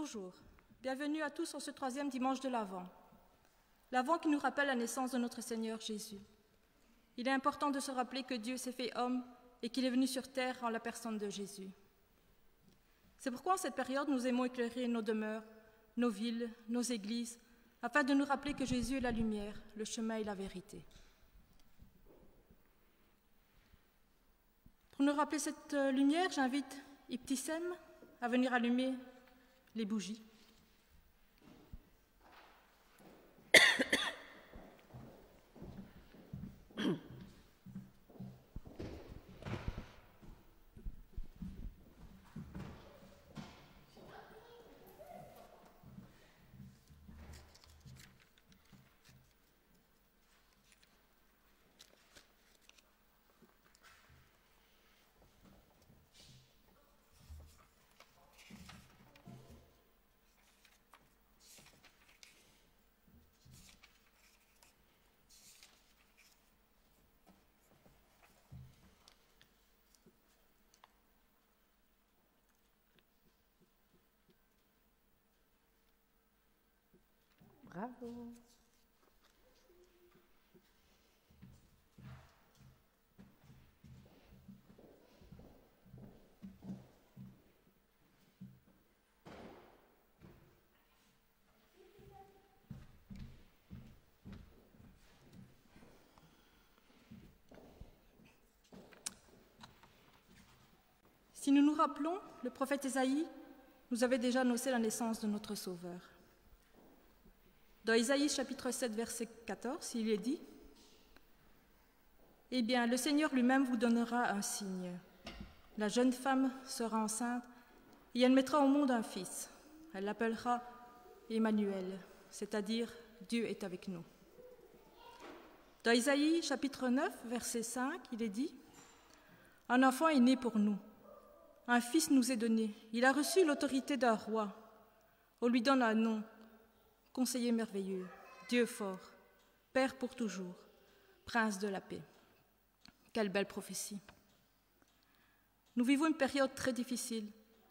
Bonjour, bienvenue à tous en ce troisième dimanche de l'Avent. L'Avent qui nous rappelle la naissance de notre Seigneur Jésus. Il est important de se rappeler que Dieu s'est fait homme et qu'il est venu sur terre en la personne de Jésus. C'est pourquoi en cette période, nous aimons éclairer nos demeures, nos villes, nos églises, afin de nous rappeler que Jésus est la lumière, le chemin et la vérité. Pour nous rappeler cette lumière, j'invite Ibtissem à venir allumer les bougies. Bravo. Si nous nous rappelons, le prophète Ésaïe nous avait déjà annoncé la naissance de notre Sauveur. Dans Ésaïe chapitre 7, verset 14, il est dit « Eh bien, le Seigneur lui-même vous donnera un signe. La jeune femme sera enceinte et elle mettra au monde un fils. Elle l'appellera Emmanuel, c'est-à-dire Dieu est avec nous. » Dans Ésaïe chapitre 9, verset 5, il est dit « Un enfant est né pour nous. Un fils nous est donné. Il a reçu l'autorité d'un roi. On lui donne un nom. Conseiller merveilleux, Dieu fort, Père pour toujours, Prince de la paix. » Quelle belle prophétie. Nous vivons une période très difficile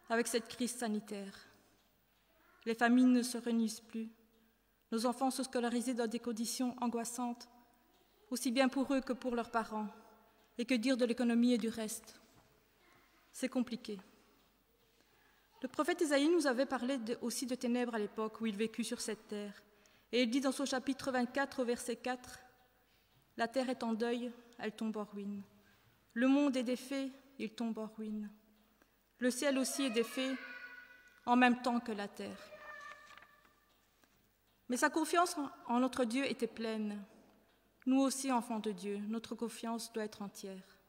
avec cette crise sanitaire. Les familles ne se réunissent plus. Nos enfants sont scolarisés dans des conditions angoissantes, aussi bien pour eux que pour leurs parents. Et que dire de l'économie et du reste? C'est compliqué. Le prophète Ésaïe nous avait parlé aussi de ténèbres à l'époque où il vécut sur cette terre. Et il dit dans son chapitre 24 au verset 4, « La terre est en deuil, elle tombe en ruine. Le monde est défait, il tombe en ruine. Le ciel aussi est défait, en même temps que la terre. » Mais sa confiance en notre Dieu était pleine. Nous aussi, enfants de Dieu, notre confiance doit être entière.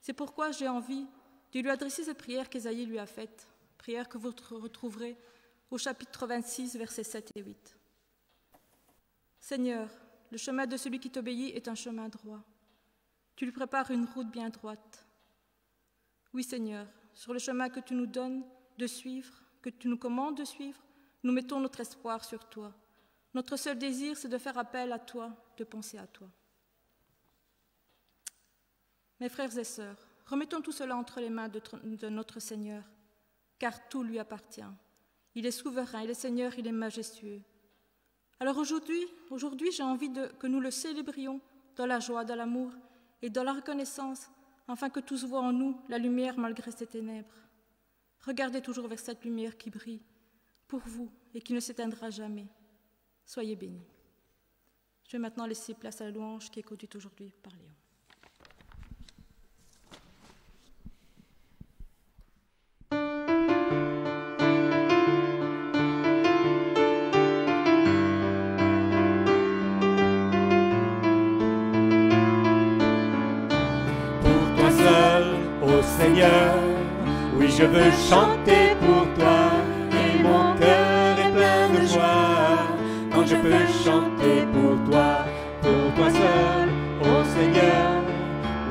C'est pourquoi j'ai envie de lui adresser cette prière qu'Ésaïe lui a faite. Prière que vous retrouverez au chapitre 26, versets 7 et 8. Seigneur, le chemin de celui qui t'obéit est un chemin droit. Tu lui prépares une route bien droite. Oui, Seigneur, sur le chemin que tu nous donnes de suivre, que tu nous commandes de suivre, nous mettons notre espoir sur toi. Notre seul désir, c'est de faire appel à toi, de penser à toi. Mes frères et sœurs, remettons tout cela entre les mains de notre Seigneur, car tout lui appartient. Il est souverain, il est Seigneur, il est majestueux. Alors aujourd'hui, j'ai envie que nous le célébrions dans la joie, dans l'amour et dans la reconnaissance, afin que tous voient en nous la lumière malgré ces ténèbres. Regardez toujours vers cette lumière qui brille pour vous et qui ne s'éteindra jamais. Soyez bénis. Je vais maintenant laisser place à la louange qui est conduite aujourd'hui par Léon. Seigneur, oui je veux chanter pour toi et mon cœur est plein de joie quand je peux chanter pour toi seul, ô Seigneur.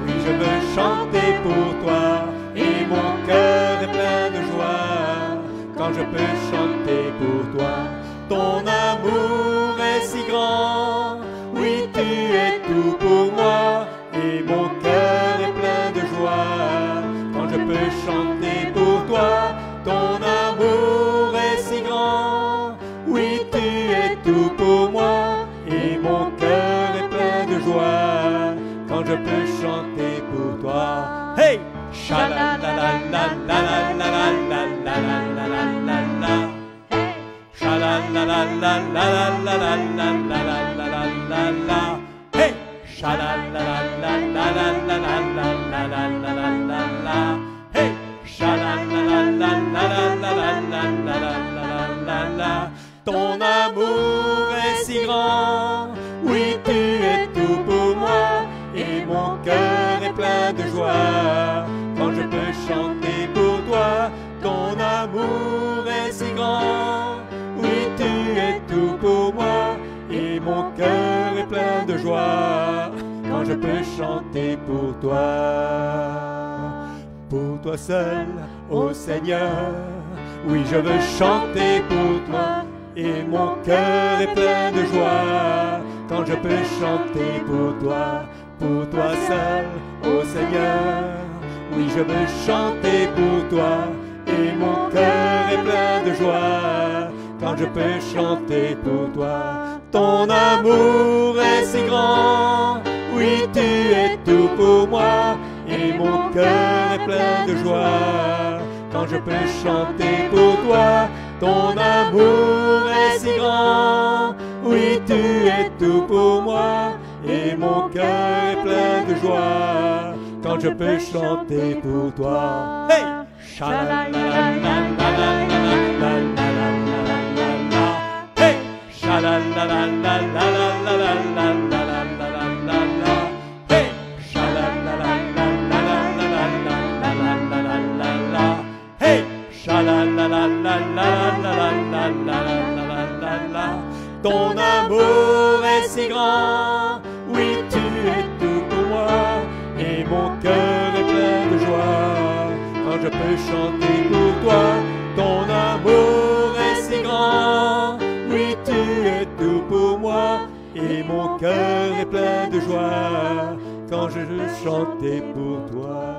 Oui je veux chanter pour toi et mon cœur est plein de joie quand je peux chanter pour toi. Ton amour est si grand, oui tu es tout pour moi et mon cœur est plein de joie. Je peux chanter pour toi, ton amour est si peux chanter pour toi. Hey! Sha-la-la-la-la-la-la-la-la-la-la-la-la-la. Sha-la-la-la-la-la-la-la-la-la-la-la-la. Hey! Sha-la-la-la-la-la-la-la-la-la-la-la-la-la. Hey! Sha-la-la-la-la-la-la-la-la-la-la-la-la. Ton amour est si grand, oui tu es tout pour moi, et mon cœur est plein de joie. Quand je peux chanter pour toi, ton amour est si grand, oui tu es tout pour moi, et mon cœur est plein de joie. Quand je peux chanter pour toi seul, ô Seigneur, oui je veux chanter pour toi, et mon cœur est plein de joie. Quand je peux chanter pour toi seul, ô Seigneur, oui je veux chanter pour toi, et mon cœur est plein de joie. Quand je peux chanter pour toi, ton amour est si grand, oui tu es tout pour moi, et mon cœur est plein de joie. Quand je peux chanter pour toi, ton amour est si grand, oui tu es tout pour moi, et mon cœur est plein de joie. Quand je peux chanter pour toi. Hey! Sha-la-la-la-la-la-la-la-la-la-la-la-la. Hey! Sha-la-la-la-la-la-la-la-la-la-la-la-la. Hey! Sha-la-la-la-la-la-la-la-la-la-la-la. Hey! Sha-la-la-la-la-la-la-la-la-la-la-la. Ton amour est si grand, oui tu es tout pour moi, et mon cœur est plein de joie. Quand je peux chanter pour toi, ton amour est si grand, oui tu es tout pour moi, et mon cœur est plein de joie. Quand je veux chanter pour toi,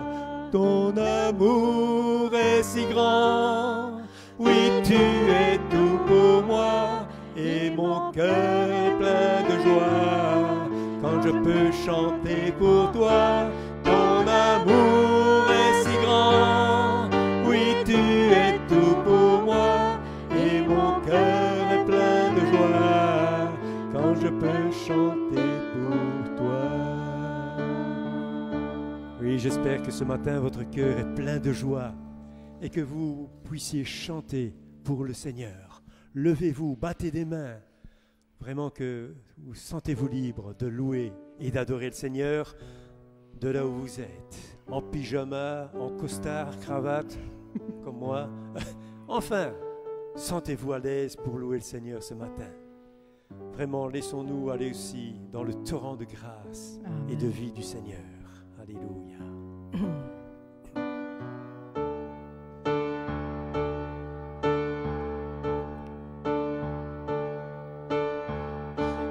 ton amour est si grand, oui tu es tout pour moi, et mon cœur est plein de joie. Quand je peux chanter pour toi, ton amour est si grand, oui tu es tout pour moi, et mon cœur est plein de joie. Quand je peux chanter pour toi. Oui, j'espère que ce matin votre cœur est plein de joie et que vous puissiez chanter pour le Seigneur. Levez-vous, battez des mains, vraiment que vous sentez-vous libre de louer et d'adorer le Seigneur de là où vous êtes, en pyjama, en costard, cravate, comme moi. Enfin, sentez-vous à l'aise pour louer le Seigneur ce matin. Vraiment, laissons-nous aller aussi dans le torrent de grâce et de vie du Seigneur. Alléluia.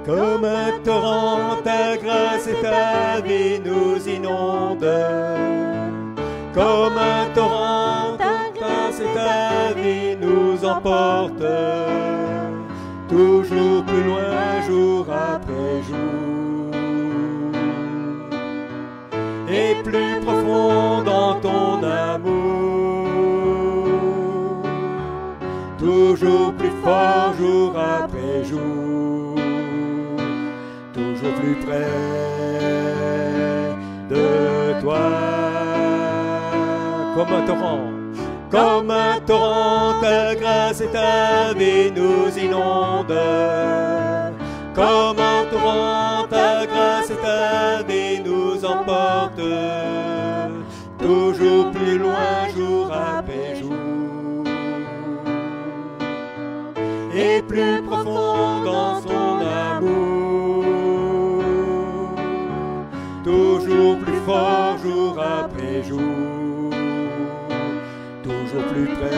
Comme un torrent, ta grâce et ta vie nous inondent. Comme un torrent, ta grâce et ta vie nous emportent. Toujours plus loin, jour après jour. Et plus profond dans ton amour. Toujours plus fort, jour après jour. Toujours plus près de toi. Comme un torrent, ta grâce et ta vie nous inondent. Comme un torrent, ta grâce et ta vie nous emporte. Toujours plus loin, jour après jour. Et plus profond dans son amour. Toujours plus fort, jour après jour. Toujours plus près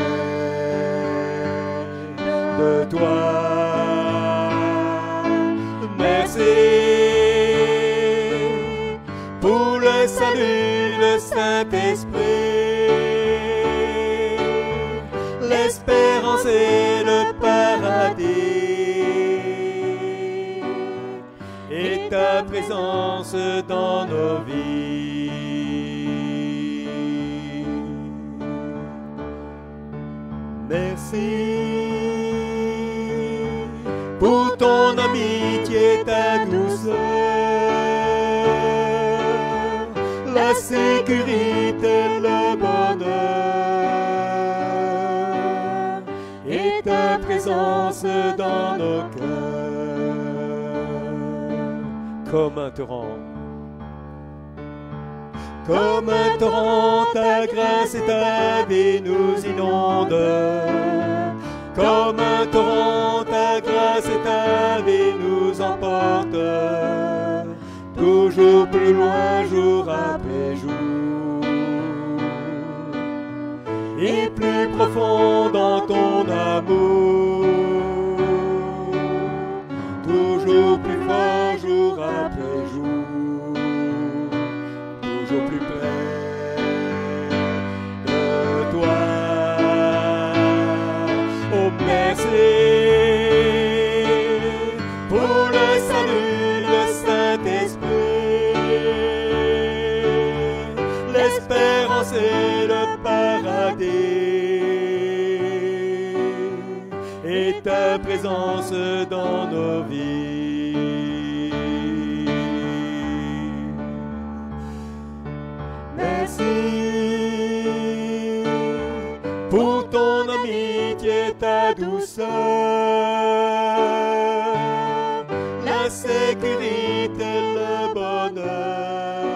de toi. Merci pour le salut, le Saint-Esprit, l'espérance et le paradis. Et ta présence dans nos vies. Merci pour ton amitié, ta douceur, la sécurité, le bonheur et ta présence dans nos cœurs. Comme un torrent, ta grâce et ta vie nous inondent. Comme un torrent, ta grâce et ta vie nous emportent. Toujours plus loin, jour après jour, et plus profond dans ton amour. Toujours plus fort, jour après jour, toujours plus près de toi. Oh, merci pour le salut, le Saint-Esprit, l'espérance et le paradis, et ta présence dans nos vies. Merci pour ton amitié, ta douceur, la sécurité, le bonheur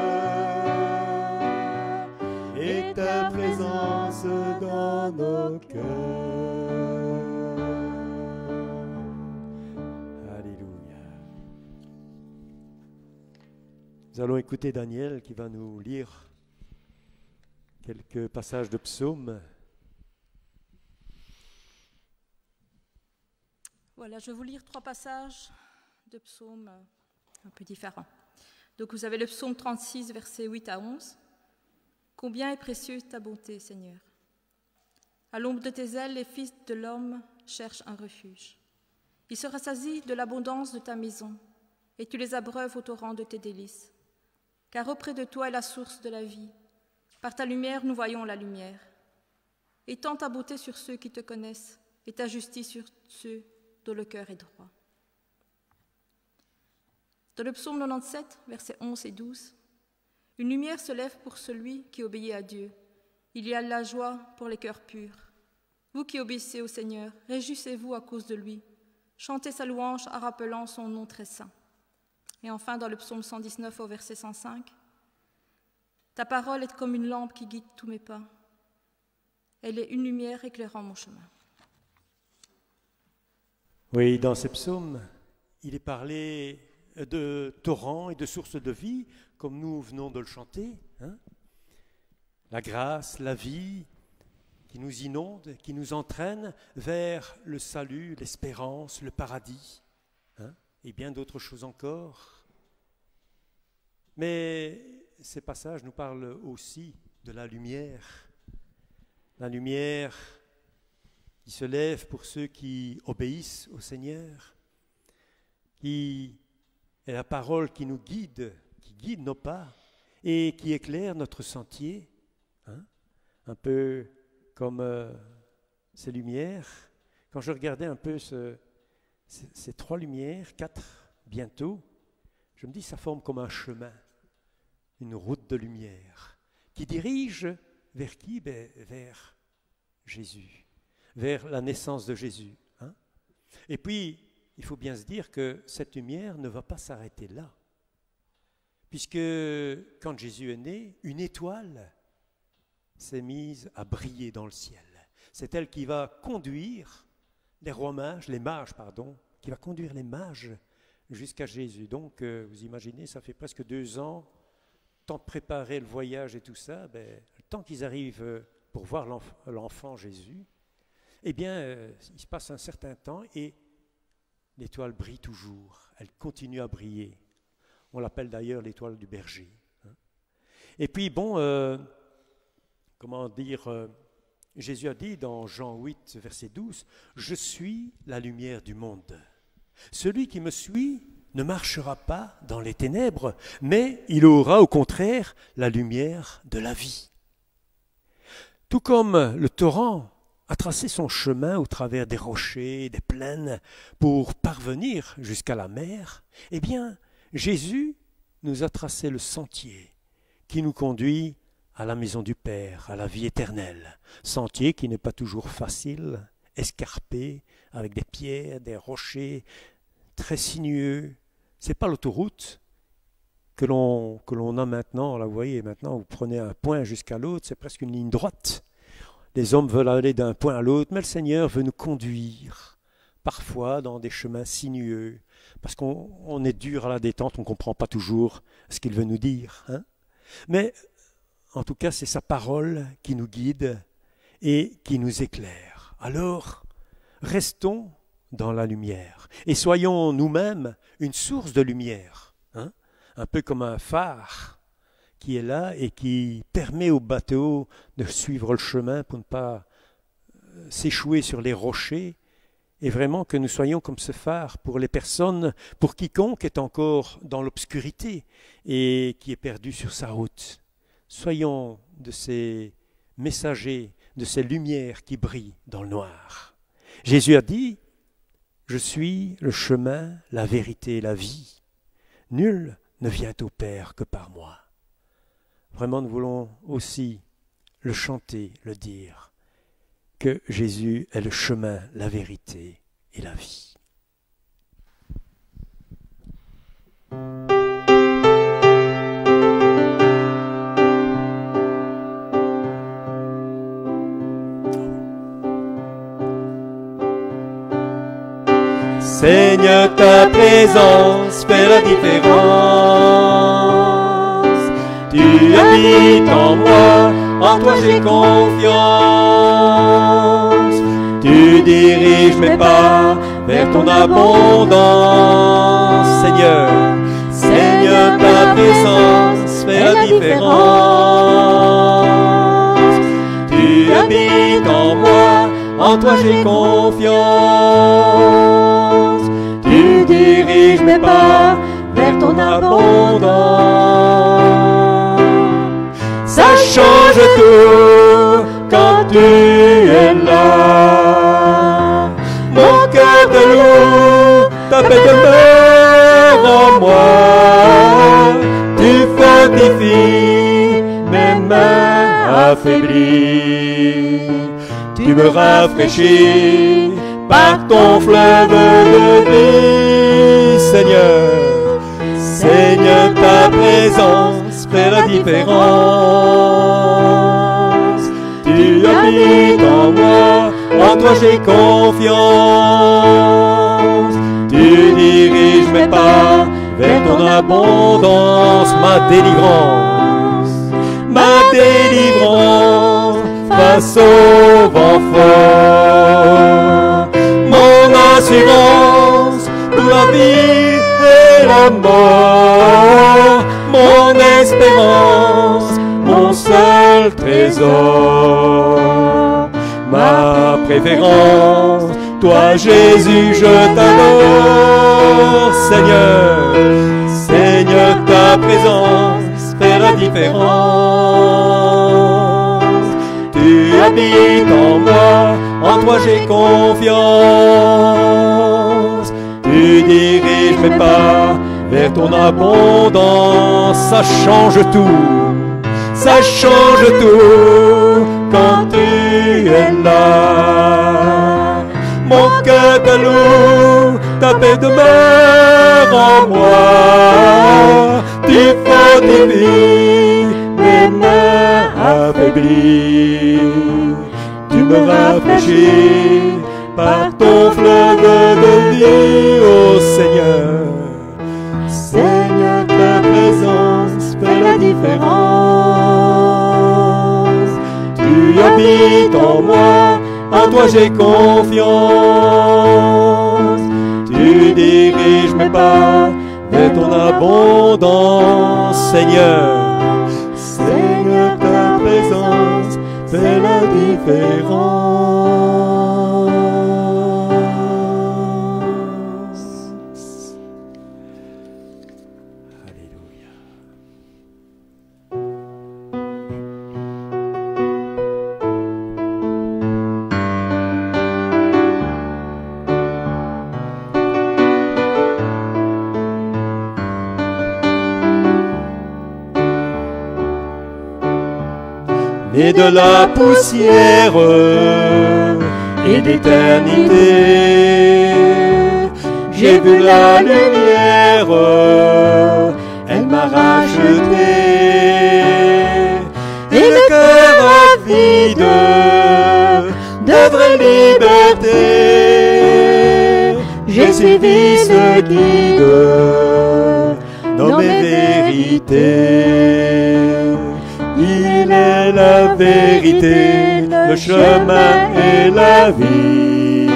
et ta présence dans nos cœurs. Alléluia. Nous allons écouter Daniel qui va nous lire quelques passages de psaumes. Voilà, je vais vous lire 3 passages de psaumes un peu différents. Donc vous avez le psaume 36, versets 8 à 11. « Combien est précieuse ta bonté, Seigneur! À l'ombre de tes ailes, les fils de l'homme cherchent un refuge. Ils se rassasient de l'abondance de ta maison, et tu les abreuves au torrent de tes délices. Car auprès de toi est la source de la vie. Par ta lumière, nous voyons la lumière. Étends ta beauté sur ceux qui te connaissent, et ta justice sur ceux dont le cœur est droit. » Dans le psaume 97, versets 11 et 12, « Une lumière se lève pour celui qui obéit à Dieu. Il y a de la joie pour les cœurs purs. Vous qui obéissez au Seigneur, réjouissez-vous à cause de lui. Chantez sa louange en rappelant son nom très saint. » Et enfin, dans le psaume 119, au verset 105, « Ta parole est comme une lampe qui guide tous mes pas. Elle est une lumière éclairant mon chemin. » Oui, dans ces psaumes, il est parlé de torrents et de sources de vie, comme nous venons de le chanter. La grâce, la vie qui nous inonde, qui nous entraîne vers le salut, l'espérance, le paradis, et bien d'autres choses encore. Mais ces passages nous parlent aussi de la lumière qui se lève pour ceux qui obéissent au Seigneur, qui est la parole qui nous guide, qui guide nos pas et qui éclaire notre sentier, un peu comme ces lumières. Quand je regardais un peu ces 3 lumières, 4 bientôt, je me dis ça forme comme un chemin, une route de lumière qui dirige vers qui? Vers Jésus, vers la naissance de Jésus. Et puis, il faut bien se dire que cette lumière ne va pas s'arrêter là. Puisque quand Jésus est né, une étoile s'est mise à briller dans le ciel. C'est elle qui va conduire les mages, qui va conduire les mages jusqu'à Jésus. Donc, vous imaginez, ça fait presque 2 ans, temps de préparer le voyage et tout ça, le temps qu'ils arrivent pour voir l'enfant Jésus, eh bien, il se passe un certain temps et l'étoile brille toujours, elle continue à briller. On l'appelle d'ailleurs l'étoile du berger. Et puis, Jésus a dit dans Jean 8, verset 12, « Je suis la lumière du monde. Celui qui me suit ne marchera pas dans les ténèbres, mais il aura au contraire la lumière de la vie. Tout comme le torrent a tracé son chemin au travers des rochers, des plaines, pour parvenir jusqu'à la mer, eh bien, Jésus nous a tracé le sentier qui nous conduit à la maison du Père, à la vie éternelle. Sentier qui n'est pas toujours facile, escarpé, avec des pierres, des rochers, très sinueux. Ce n'est pas l'autoroute que l'on a maintenant. Là, vous voyez, maintenant, vous prenez un point jusqu'à l'autre, c'est presque une ligne droite. Les hommes veulent aller d'un point à l'autre, mais le Seigneur veut nous conduire, parfois dans des chemins sinueux, parce qu'on est dur à la détente, on ne comprend pas toujours ce qu'il veut nous dire. Hein? Mais en tout cas, c'est sa parole qui nous guide et qui nous éclaire. Alors, restons dans la lumière et soyons nous-mêmes une source de lumière, hein? Un peu comme un phare qui est là et qui permet au bateau de suivre le chemin pour ne pas s'échouer sur les rochers, et vraiment que nous soyons comme ce phare pour les personnes, pour quiconque est encore dans l'obscurité et qui est perdu sur sa route. Soyons de ces messagers, de ces lumières qui brillent dans le noir. Jésus a dit, « Je suis le chemin, la vérité et la vie. Nul ne vient au Père que par moi. » Vraiment, nous voulons aussi le chanter, le dire, que Jésus est le chemin, la vérité et la vie. Seigneur, ta présence fait la différence. Tu habites en moi, en toi j'ai confiance. Tu diriges mes pas vers ton abondance. Seigneur, Seigneur, ta présence fait la différence. Tu habites en moi, en toi j'ai confiance. Tu diriges mes pas vers ton abondance. Ça change tout quand tu es là. Mon cœur de loup, ta paix demeure en moi. Tu fortifies mes mains affaiblies. Tu me rafraîchis par ton fleuve de vie, Seigneur. Seigneur, ta présence fait la différence. Tu habites en moi, en toi j'ai confiance. Tu diriges mes pas vers ton abondance, ma délivrance. Ma délivrance face au vent fort. Mon assurance pour la vie et la mort. Mon espérance, mon seul trésor. Ma préférence, toi Jésus, je t'adore. Seigneur, Seigneur, ta présence fait la différence. Tu habites en moi, en toi j'ai confiance. Tu diriges mes pas vers ton abondance. Ça change tout, ça change tout quand tu es là. Mon cœur te loue, ta paix demeure en moi. Tu fortifies mes mains affaiblies. Tu me rafraîchis par ton fleuve de vie, ô Seigneur. Seigneur, ta présence fait la différence. Tu habites en moi, en toi j'ai confiance. Tu diriges mes pas vers ton abondance, Seigneur. Seigneur, ta présence fait la différence. et de la poussière et d'éternité. J'ai vu la lumière, elle m'a racheté, et le cœur avide de vraie liberté. J'ai suivi ce guide dans mes vérités. Il est la vérité, le chemin et la vie.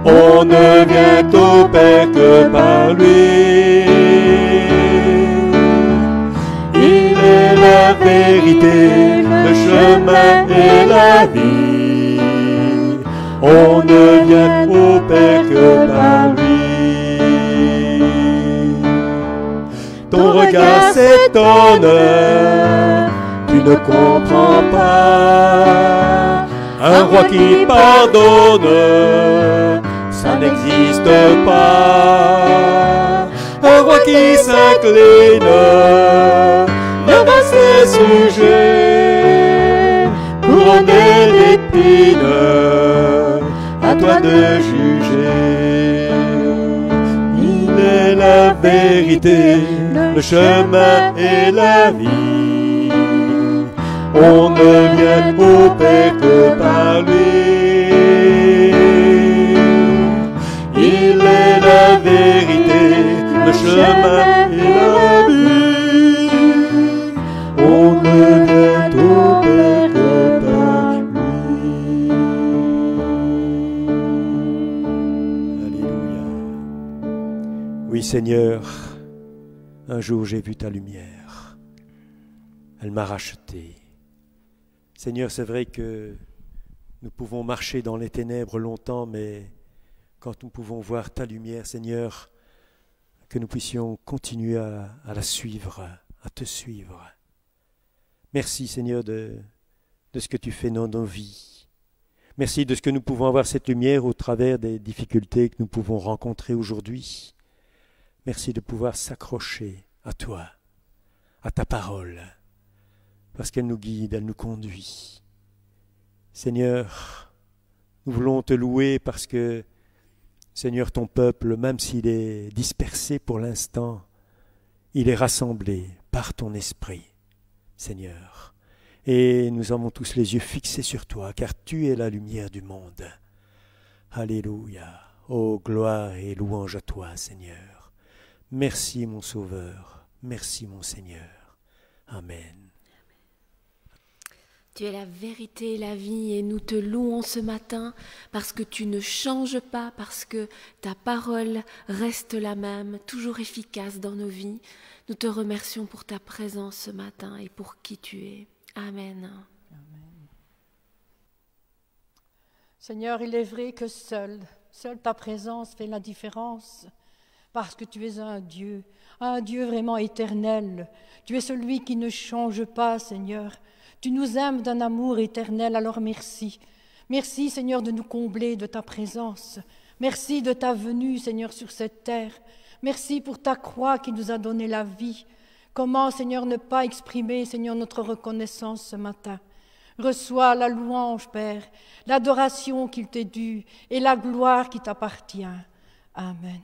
On ne vient au Père que par lui. Il est la vérité, le chemin et la vie. On ne vient au Père que par lui. Ton regard s'étonne, tu ne comprends pas. Un roi qui pardonne, ça n'existe pas. Un roi qui s'incline devant ses sujets, couronné d'épines, à toi de juger. Il est la vérité, le chemin et la vie. On ne vient au Père que par lui. Il est la vérité, le chemin et la vie. On ne vient au Père que par lui. Alléluia. Oui, Seigneur, un jour j'ai vu ta lumière. Elle m'a racheté. Seigneur, c'est vrai que nous pouvons marcher dans les ténèbres longtemps, mais quand nous pouvons voir ta lumière, Seigneur, que nous puissions continuer à la suivre, à te suivre. Merci, Seigneur, de ce que tu fais dans nos vies. Merci de ce que nous pouvons avoir cette lumière au travers des difficultés que nous pouvons rencontrer aujourd'hui. Merci de pouvoir s'accrocher à toi, à ta parole, parce qu'elle nous guide, elle nous conduit. Seigneur, nous voulons te louer parce que, Seigneur, ton peuple, même s'il est dispersé pour l'instant, il est rassemblé par ton esprit, Seigneur. Et nous avons tous les yeux fixés sur toi, car tu es la lumière du monde. Alléluia. Oh, gloire et louange à toi, Seigneur. Merci, mon Sauveur. Merci, mon Seigneur. Amen. Tu es la vérité et la vie et nous te louons ce matin parce que tu ne changes pas, parce que ta parole reste la même, toujours efficace dans nos vies. Nous te remercions pour ta présence ce matin et pour qui tu es. Amen. Amen. Seigneur, il est vrai que seule ta présence fait la différence parce que tu es un Dieu vraiment éternel. Tu es celui qui ne change pas, Seigneur. Tu nous aimes d'un amour éternel, alors merci. Merci, Seigneur, de nous combler de ta présence. Merci de ta venue, Seigneur, sur cette terre. Merci pour ta croix qui nous a donné la vie. Comment, Seigneur, ne pas exprimer, Seigneur, notre reconnaissance ce matin? Reçois la louange, Père, l'adoration qu'il t'est due et la gloire qui t'appartient. Amen.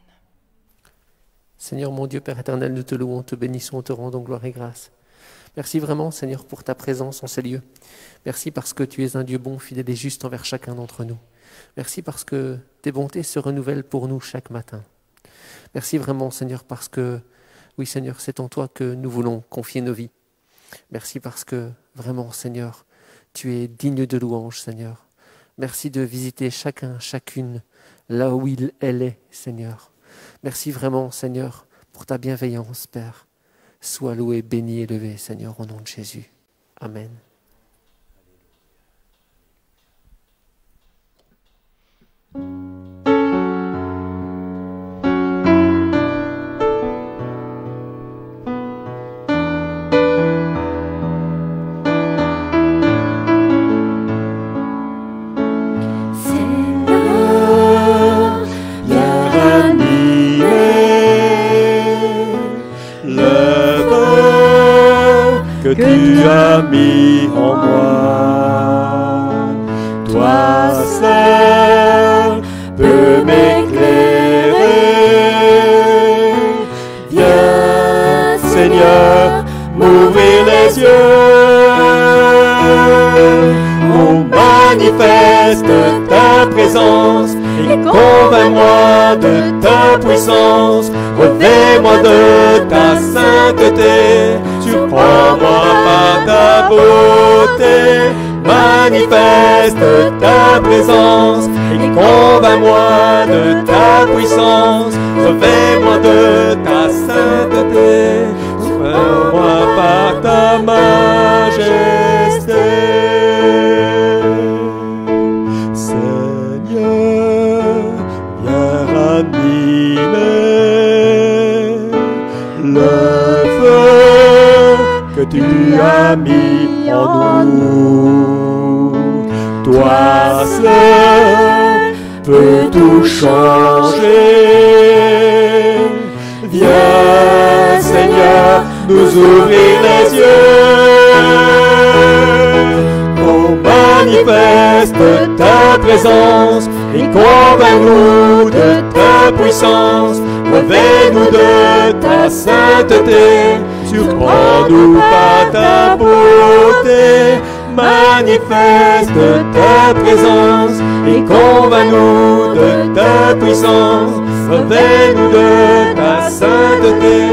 Seigneur, mon Dieu, Père éternel, nous te louons, te bénissons, te rendons gloire et grâce. Merci vraiment, Seigneur, pour ta présence en ces lieux. Merci parce que tu es un Dieu bon, fidèle et juste envers chacun d'entre nous. Merci parce que tes bontés se renouvellent pour nous chaque matin. Merci vraiment, Seigneur, parce que, oui, Seigneur, c'est en toi que nous voulons confier nos vies. Merci parce que, vraiment, Seigneur, tu es digne de louange, Seigneur. Merci de visiter chacun, chacune, là où elle est, Seigneur. Merci vraiment, Seigneur, pour ta bienveillance, Père. Sois loué, béni et élevé, Seigneur, au nom de Jésus. Amen. que tu as mis en moi. Toi seul peux m'éclairer. Viens, Seigneur, m'ouvrir les yeux. Oh, manifeste ta présence et convainc-moi de ta puissance. Revêt-moi de ta sainteté, surprends-moi par ta beauté. Manifeste ta présence et convainc-moi de ta puissance. Revêt-moi de ta sainteté, surprends-moi par ta majesté. Seigneur, viens ranimer le feu que tu as mis en nous. Toi seul peux tout changer. Viens, Seigneur, nous ouvrir les yeux. Oh, manifeste ta présence et convainc-nous de ta puissance. Revêt-nous de ta sainteté, surprends-nous par ta beauté. Manifeste ta présence et convainc-nous de ta puissance. Revêt-nous de ta sainteté,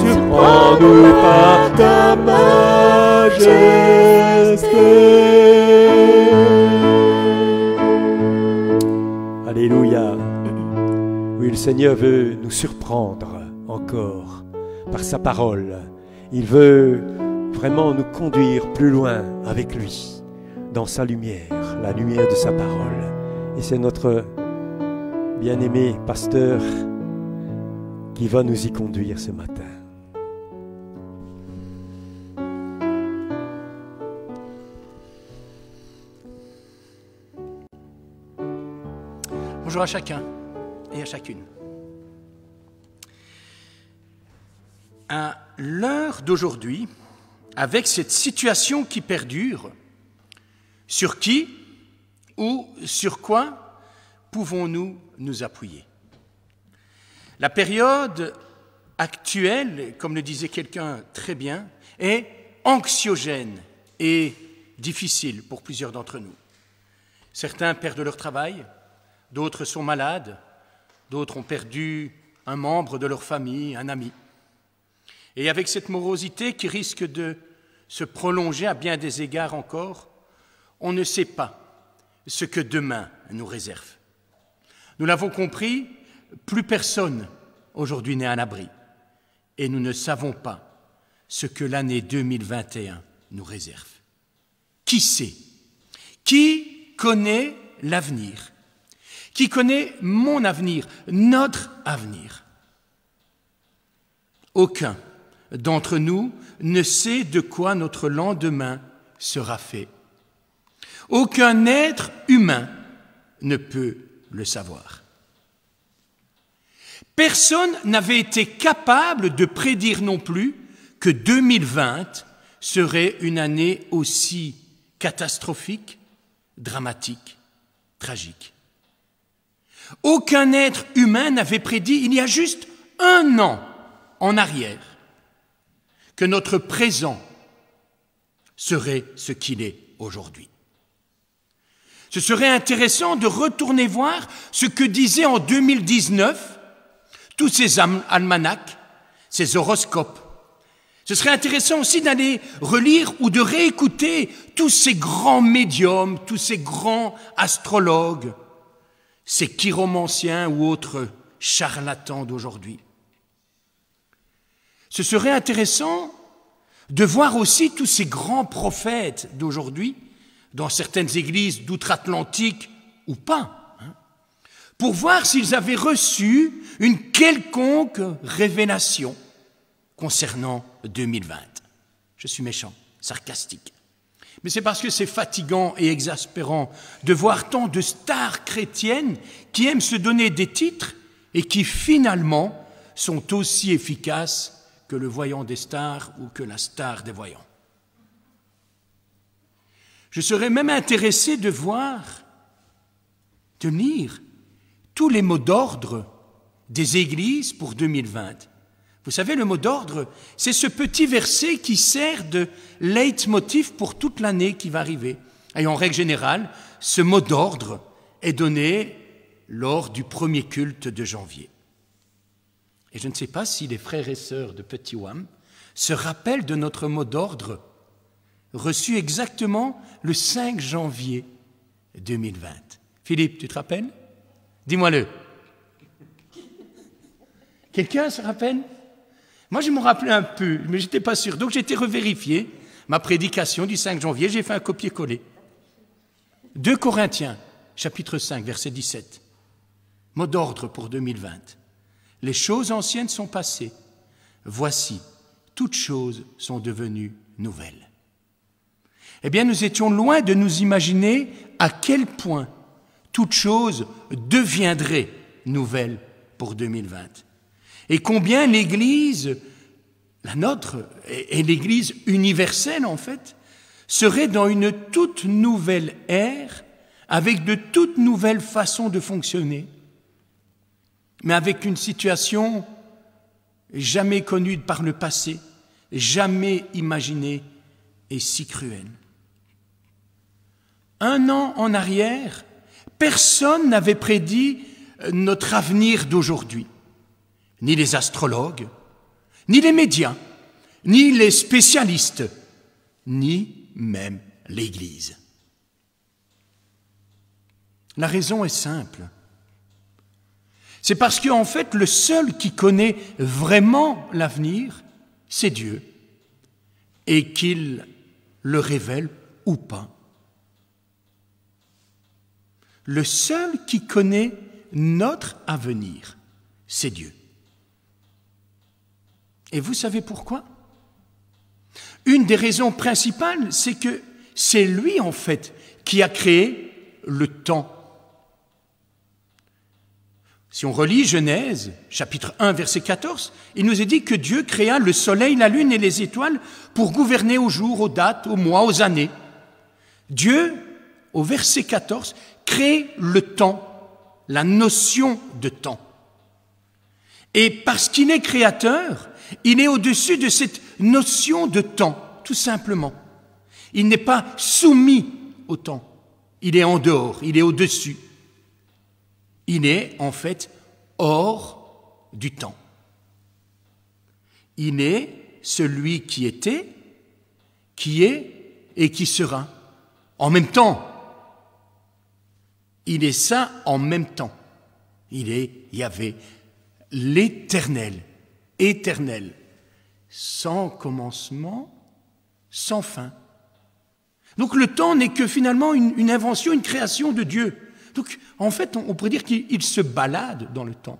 surprends-nous par ta majesté. Alléluia. Oui, le Seigneur veut nous surprendre encore par sa parole. Il veut vraiment nous conduire plus loin avec lui, dans sa lumière, la lumière de sa parole. Et c'est notre bien-aimé pasteur qui va nous y conduire ce matin. Bonjour à chacun et à chacune. À l'heure d'aujourd'hui, avec cette situation qui perdure, sur qui ou sur quoi pouvons-nous nous appuyer? La période actuelle, comme le disait quelqu'un très bien, est anxiogène et difficile pour plusieurs d'entre nous. Certains perdent leur travail, d'autres sont malades, d'autres ont perdu un membre de leur famille, un ami. Et avec cette morosité qui risque de se prolonger à bien des égards encore, on ne sait pas ce que demain nous réserve. Nous l'avons compris, plus personne aujourd'hui n'est à l'abri. Et nous ne savons pas ce que l'année 2021 nous réserve. Qui sait? Qui connaît l'avenir? Qui connaît mon avenir, notre avenir? Aucun d'entre nous ne sait de quoi notre lendemain sera fait. Aucun être humain ne peut le savoir. Personne n'avait été capable de prédire non plus que 2020 serait une année aussi catastrophique, dramatique, tragique. Aucun être humain n'avait prédit, il y a juste un an en arrière, que notre présent serait ce qu'il est aujourd'hui. Ce serait intéressant de retourner voir ce que disaient en 2019 tous ces almanachs, ces horoscopes. Ce serait intéressant aussi d'aller relire ou de réécouter tous ces grands médiums, tous ces grands astrologues, ces chiromanciens ou autres charlatans d'aujourd'hui. Ce serait intéressant de voir aussi tous ces grands prophètes d'aujourd'hui, dans certaines églises d'outre-Atlantique ou pas, pour voir s'ils avaient reçu une quelconque révélation concernant 2020. Je suis méchant, sarcastique. Mais c'est parce que c'est fatigant et exaspérant de voir tant de stars chrétiennes qui aiment se donner des titres et qui finalement sont aussi efficaces que le voyant des stars ou que la star des voyants. Je serais même intéressé de lire tous les mots d'ordre des églises pour 2020. Vous savez, le mot d'ordre, c'est ce petit verset qui sert de leitmotiv pour toute l'année qui va arriver. Et en règle générale, ce mot d'ordre est donné lors du premier culte de janvier. Et je ne sais pas si les frères et sœurs de Petit Ouam se rappellent de notre mot d'ordre reçu exactement le 5 janvier 2020. Philippe, tu te rappelles? Dis-moi-le. Quelqu'un se rappelle? Moi, je me rappelais un peu, mais je n'étais pas sûr. Donc, j'ai été revérifier ma prédication du 5 janvier. J'ai fait un copier-coller. 2 Corinthiens, chapitre 5, verset 17. Mot d'ordre pour 2020. Les choses anciennes sont passées. Voici, toutes choses sont devenues nouvelles. Eh bien, nous étions loin de nous imaginer à quel point toutes choses deviendraient nouvelles pour 2020. Et combien l'Église, la nôtre, et l'Église universelle en fait, serait dans une toute nouvelle ère, avec de toutes nouvelles façons de fonctionner, mais avec une situation jamais connue par le passé, jamais imaginée et si cruelle. 1 an en arrière, personne n'avait prédit notre avenir d'aujourd'hui. Ni les astrologues, ni les médias, ni les spécialistes, ni même l'Église. La raison est simple. C'est parce qu'en fait, le seul qui connaît vraiment l'avenir, c'est Dieu, et qu'il le révèle ou pas. Le seul qui connaît notre avenir, c'est Dieu. Et vous savez pourquoi? Une des raisons principales, c'est que c'est lui, en fait, qui a créé le temps. Si on relit Genèse, chapitre 1, verset 14, il nous est dit que Dieu créa le soleil, la lune et les étoiles pour gouverner aux jours, aux dates, aux mois, aux années. Dieu, au verset 14, crée le temps, la notion de temps. Et parce qu'il est créateur, il est au-dessus de cette notion de temps, tout simplement. Il n'est pas soumis au temps. Il est en dehors, il est au-dessus. Il est en fait hors du temps. Il est celui qui était, qui est et qui sera. En même temps. Il est ça en même temps. Il est Yahvé, l'Éternel, éternel, sans commencement, sans fin. Donc le temps n'est que finalement une invention, une création de Dieu. Donc en fait, on pourrait dire qu'il se balade dans le temps.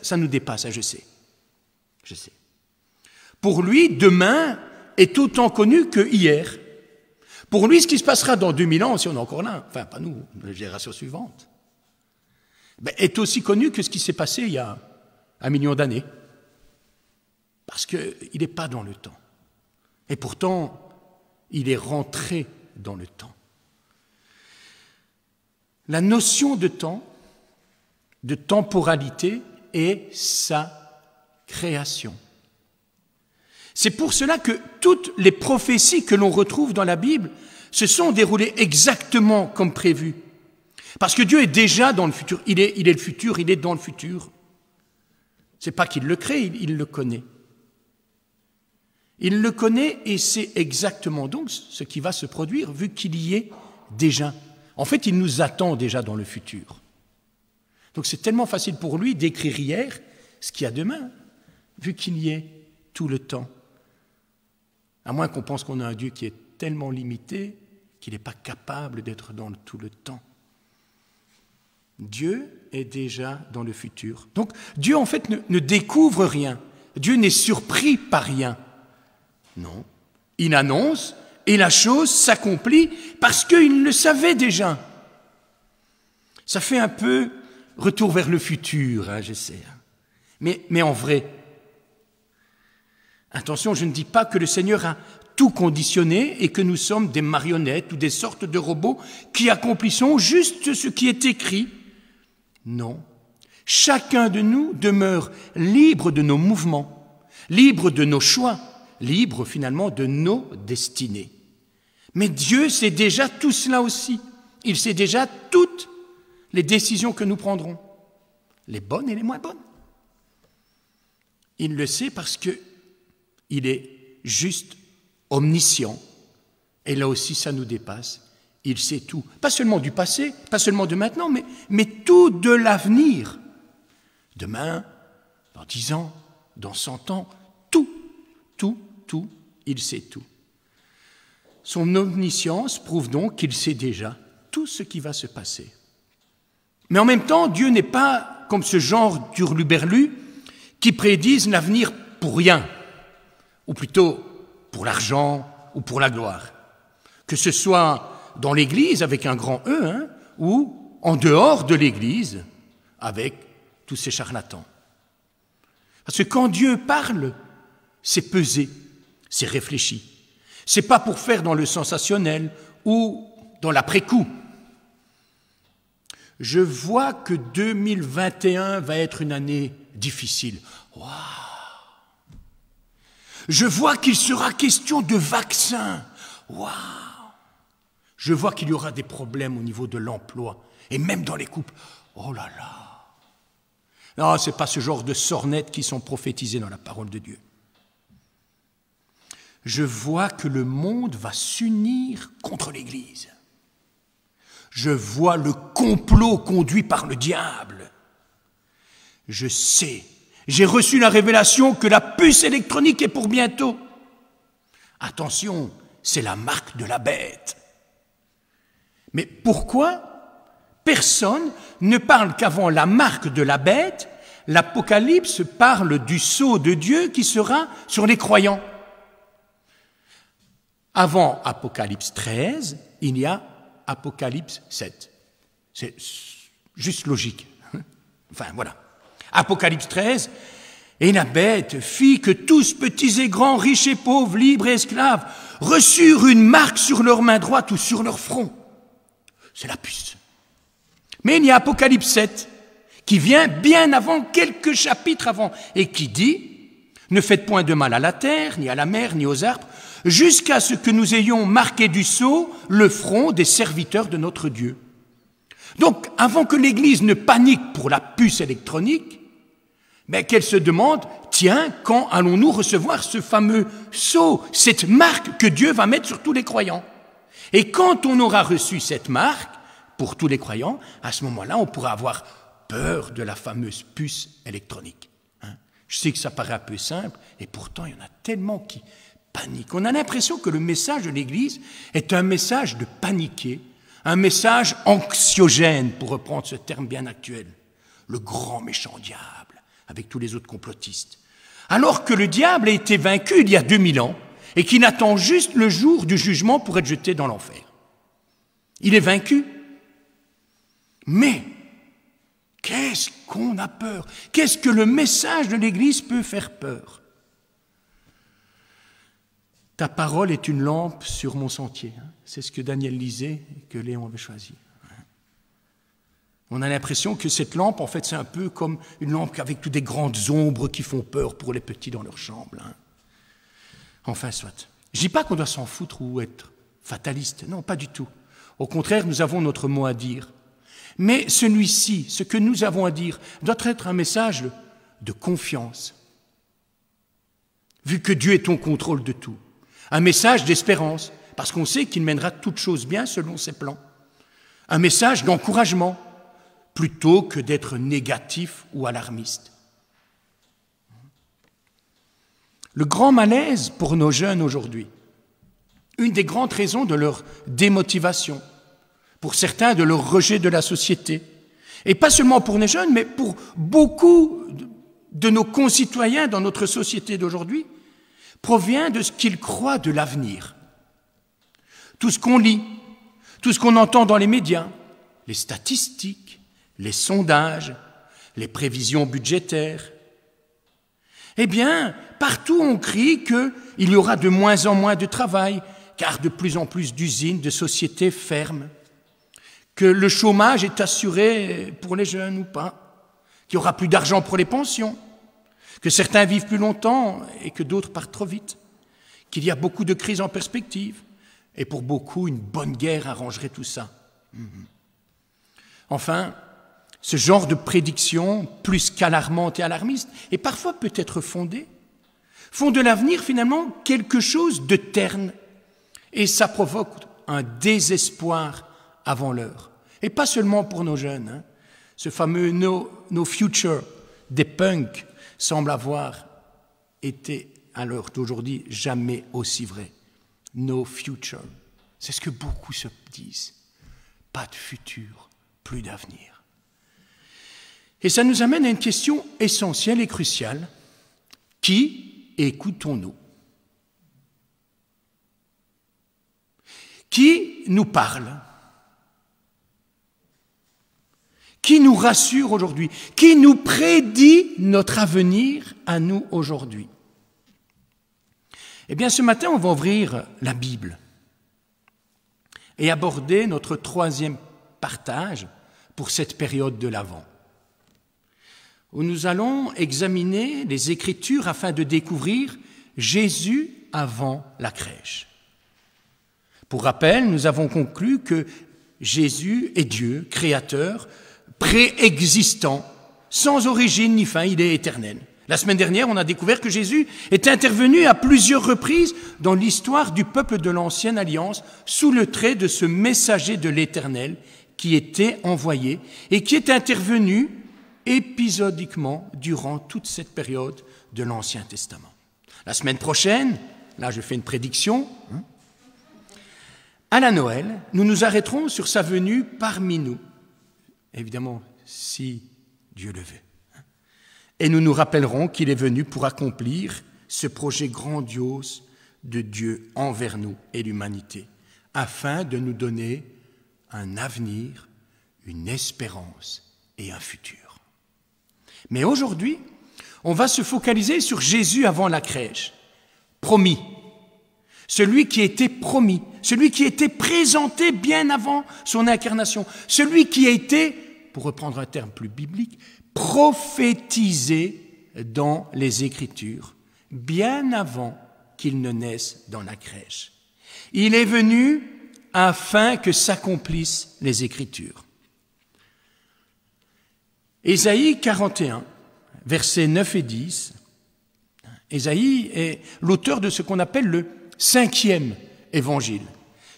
Ça nous dépasse, je sais. Je sais. Pour lui, demain est autant connu que hier. Pour lui, ce qui se passera dans 2000 ans, si on est encore là, enfin pas nous, la génération suivante, est aussi connu que ce qui s'est passé il y a 1 million d'années. Parce qu'il n'est pas dans le temps. Et pourtant, il est rentré dans le temps. La notion de temps, de temporalité, est sa création. C'est pour cela que toutes les prophéties que l'on retrouve dans la Bible se sont déroulées exactement comme prévu. Parce que Dieu est déjà dans le futur. Il est le futur, il est dans le futur. C'est pas qu'il le crée, il le connaît. Il le connaît et c'est exactement donc ce qui va se produire vu qu'il y est déjà. En fait, il nous attend déjà dans le futur. Donc c'est tellement facile pour lui d'écrire hier ce qu'il y a demain, vu qu'il y est tout le temps. À moins qu'on pense qu'on a un Dieu qui est tellement limité qu'il n'est pas capable d'être dans tout le temps. Dieu est déjà dans le futur. Donc Dieu en fait ne découvre rien. Dieu n'est surpris par rien. Non, il annonce et la chose s'accomplit parce qu'il le savait déjà. Ça fait un peu retour vers le futur, je sais. Mais en vrai, attention, je ne dis pas que le Seigneur a tout conditionné et que nous sommes des marionnettes ou des sortes de robots qui accomplissons juste ce qui est écrit. Non. Chacun de nous demeure libre de nos mouvements, libre de nos choix, libre finalement de nos destinées. Mais Dieu sait déjà tout cela aussi. Il sait déjà toutes les décisions que nous prendrons, les bonnes et les moins bonnes. Il le sait parce qu'il est juste omniscient. Et là aussi, ça nous dépasse. Il sait tout. Pas seulement du passé, pas seulement de maintenant, mais tout de l'avenir. Demain, dans 10 ans, dans 100 ans, tout, il sait tout. Son omniscience prouve donc qu'il sait déjà tout ce qui va se passer. Mais en même temps, Dieu n'est pas comme ce genre d'hurluberlus qui prédisent l'avenir pour rien, ou plutôt pour l'argent ou pour la gloire. Que ce soit dans l'Église avec un grand E, ou en dehors de l'Église avec tous ces charlatans. Parce que quand Dieu parle, c'est pesé, c'est réfléchi. C'est pas pour faire dans le sensationnel ou dans l'après-coup. Je vois que 2021 va être une année difficile. Waouh! Je vois qu'il sera question de vaccins. Waouh! Je vois qu'il y aura des problèmes au niveau de l'emploi et même dans les couples. Oh là là! Non, ce n'est pas ce genre de sornettes qui sont prophétisées dans la parole de Dieu. Je vois que le monde va s'unir contre l'Église. Je vois le complot conduit par le diable. Je sais, j'ai reçu la révélation que la puce électronique est pour bientôt. Attention, c'est la marque de la bête. Mais pourquoi personne ne parle qu'avant la marque de la bête, l'Apocalypse parle du sceau de Dieu qui sera sur les croyants. Avant Apocalypse 13, il y a Apocalypse 7. C'est juste logique. Enfin, voilà. Apocalypse 13, et la bête fit que tous, petits et grands, riches et pauvres, libres et esclaves, reçurent une marque sur leur main droite ou sur leur front. C'est la puce. Mais il y a Apocalypse 7, qui vient bien avant, quelques chapitres avant, et qui dit « Ne faites point de mal à la terre, ni à la mer, ni aux arbres, jusqu'à ce que nous ayons marqué du sceau le front des serviteurs de notre Dieu. » Donc, avant que l'Église ne panique pour la puce électronique, qu'elle se demande, tiens, quand allons-nous recevoir ce fameux sceau, cette marque que Dieu va mettre sur tous les croyants? Et quand on aura reçu cette marque, pour tous les croyants, à ce moment-là, on pourra avoir peur de la fameuse puce électronique. Je sais que ça paraît un peu simple, et pourtant, il y en a tellement qui paniquent. On a l'impression que le message de l'Église est un message de paniquer, un message anxiogène, pour reprendre ce terme bien actuel. Le grand méchant diable, avec tous les autres complotistes. Alors que le diable a été vaincu il y a 2000 ans, et qu'il attend juste le jour du jugement pour être jeté dans l'enfer. Il est vaincu. Mais, qu'est-ce qu'on a peur? Qu'est-ce que le message de l'Église peut faire peur? Ta parole est une lampe sur mon sentier. C'est ce que Daniel lisait et que Léon avait choisi. On a l'impression que cette lampe, en fait, c'est un peu comme une lampe avec toutes des grandes ombres qui font peur pour les petits dans leur chambre. Enfin, soit. Je ne dis pas qu'on doit s'en foutre ou être fataliste. Non, pas du tout. Au contraire, nous avons notre mot à dire. Mais celui-ci, ce que nous avons à dire, doit être un message de confiance. Vu que Dieu est au contrôle de tout. Un message d'espérance, parce qu'on sait qu'il mènera toutes choses bien selon ses plans. Un message d'encouragement, plutôt que d'être négatif ou alarmiste. Le grand malaise pour nos jeunes aujourd'hui, une des grandes raisons de leur démotivation, pour certains de leur rejet de la société, et pas seulement pour les jeunes, mais pour beaucoup de nos concitoyens dans notre société d'aujourd'hui, provient de ce qu'ils croient de l'avenir. Tout ce qu'on lit, tout ce qu'on entend dans les médias, les statistiques, les sondages, les prévisions budgétaires, partout on crie qu'il y aura de moins en moins de travail, car de plus en plus d'usines, de sociétés ferment, que le chômage est assuré pour les jeunes ou pas, qu'il n'y aura plus d'argent pour les pensions, que certains vivent plus longtemps et que d'autres partent trop vite, qu'il y a beaucoup de crises en perspective, et pour beaucoup, une bonne guerre arrangerait tout ça. Enfin, ce genre de prédiction, plus qu'alarmante et alarmiste, et parfois peut être fondée, font de l'avenir finalement quelque chose de terne, et ça provoque un désespoir avant l'heure. Et pas seulement pour nos jeunes. Hein. Ce fameux no future des punks semble avoir été, à l'heure d'aujourd'hui, jamais aussi vrai. No future. C'est ce que beaucoup se disent. Pas de futur, plus d'avenir. Et ça nous amène à une question essentielle et cruciale. Qui écoutons-nous? Qui nous parle? Qui nous rassure aujourd'hui? Qui nous prédit notre avenir à nous aujourd'hui? Eh bien, ce matin, on va ouvrir la Bible et aborder notre troisième partage pour cette période de l'Avent, où nous allons examiner les Écritures afin de découvrir Jésus avant la crèche. Pour rappel, nous avons conclu que Jésus est Dieu, créateur, préexistant, sans origine ni fin, il est éternel. La semaine dernière, on a découvert que Jésus est intervenu à plusieurs reprises dans l'histoire du peuple de l'Ancienne Alliance sous le trait de ce messager de l'Éternel qui était envoyé et qui est intervenu épisodiquement durant toute cette période de l'Ancien Testament. La semaine prochaine, là je fais une prédiction, à la Noël, nous nous arrêterons sur sa venue parmi nous, évidemment si Dieu le veut. Et nous nous rappellerons qu'il est venu pour accomplir ce projet grandiose de Dieu envers nous et l'humanité, afin de nous donner un avenir, une espérance et un futur. Mais aujourd'hui, on va se focaliser sur Jésus avant la crèche, promis, celui qui était promis, celui qui était présenté bien avant son incarnation, celui qui a été, pour reprendre un terme plus biblique, prophétisé dans les Écritures, bien avant qu'il ne naisse dans la crèche. Il est venu afin que s'accomplissent les Écritures. Ésaïe 41, versets 9 et 10. Ésaïe est l'auteur de ce qu'on appelle le 5e évangile.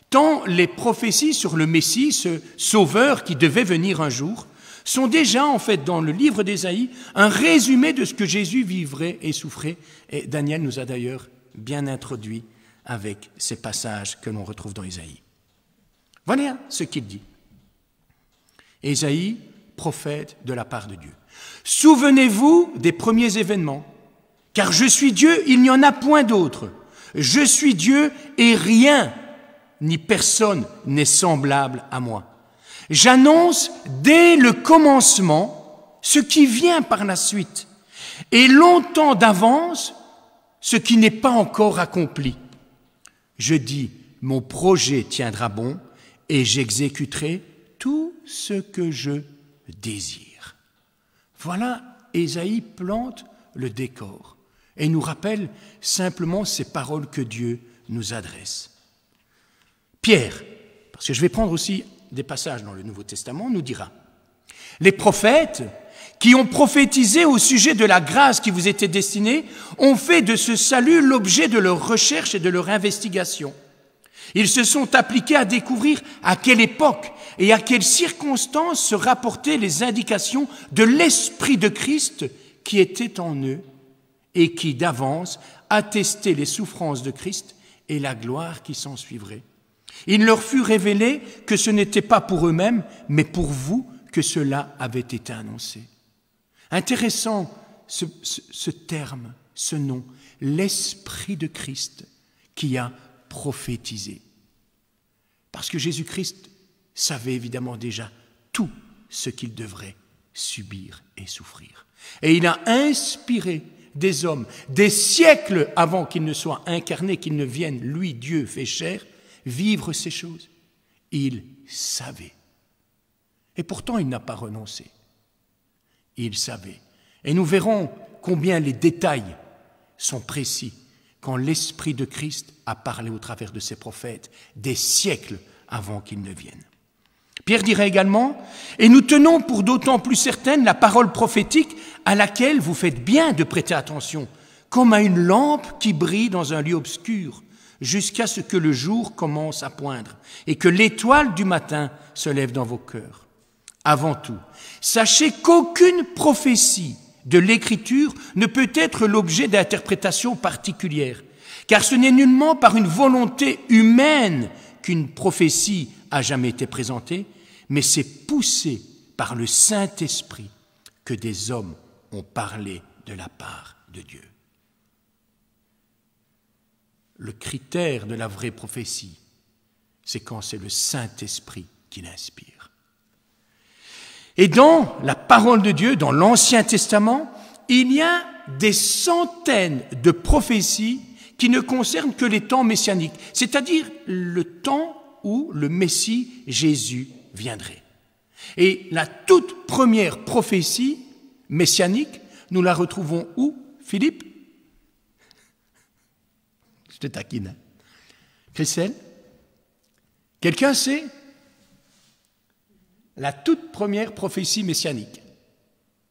Tant les prophéties sur le Messie, ce sauveur qui devait venir un jour, sont déjà en fait dans le livre d'Ésaïe un résumé de ce que Jésus vivrait et souffrait. Et Daniel nous a d'ailleurs bien introduit avec ces passages que l'on retrouve dans Ésaïe. Voilà ce qu'il dit. Ésaïe, prophète de la part de Dieu. Souvenez-vous des premiers événements, car je suis Dieu, il n'y en a point d'autre. Je suis Dieu et rien ni personne n'est semblable à moi. J'annonce dès le commencement ce qui vient par la suite, et longtemps d'avance ce qui n'est pas encore accompli. Je dis, mon projet tiendra bon, et j'exécuterai tout ce que je désire. Voilà, Ésaïe plante le décor et nous rappelle simplement ces paroles que Dieu nous adresse. Pierre, parce que je vais prendre aussi des passages dans le Nouveau Testament, nous dira « Les prophètes qui ont prophétisé au sujet de la grâce qui vous était destinée ont fait de ce salut l'objet de leur recherche et de leur investigation. Ils se sont appliqués à découvrir à quelle époque et à quelles circonstances se rapportaient les indications de l'Esprit de Christ qui était en eux et qui, d'avance, attestait les souffrances de Christ et la gloire qui s'en suivrait. Il leur fut révélé que ce n'était pas pour eux-mêmes, mais pour vous que cela avait été annoncé. » Intéressant ce terme, ce nom, l'Esprit de Christ qui a prophétisé. Parce que Jésus-Christ savait évidemment déjà tout ce qu'il devrait subir et souffrir. Et il a inspiré des hommes, des siècles avant qu'il ne soit incarné, qu'il ne vienne, lui, Dieu fait chair, vivre ces choses. Il savait. Et pourtant, il n'a pas renoncé. Il savait. Et nous verrons combien les détails sont précis quand l'Esprit de Christ a parlé au travers de ses prophètes des siècles avant qu'il ne vienne. Pierre dirait également, « Et nous tenons pour d'autant plus certaine la parole prophétique à laquelle vous faites bien de prêter attention, comme à une lampe qui brille dans un lieu obscur, jusqu'à ce que le jour commence à poindre et que l'étoile du matin se lève dans vos cœurs. Avant tout, sachez qu'aucune prophétie de l'Écriture ne peut être l'objet d'interprétations particulières, car ce n'est nullement par une volonté humaine qu'une prophétie a jamais été présentée, mais c'est poussé par le Saint-Esprit que des hommes ont parlé de la part de Dieu. Le critère de la vraie prophétie, c'est quand c'est le Saint-Esprit qui l'inspire. Et dans la parole de Dieu, dans l'Ancien Testament, il y a des centaines de prophéties qui ne concernent que les temps messianiques, c'est-à-dire le temps où le Messie Jésus viendrait. Et la toute première prophétie messianique, nous la retrouvons où, Philippe? Je te taquine. Christelle? Quelqu'un sait? La toute première prophétie messianique.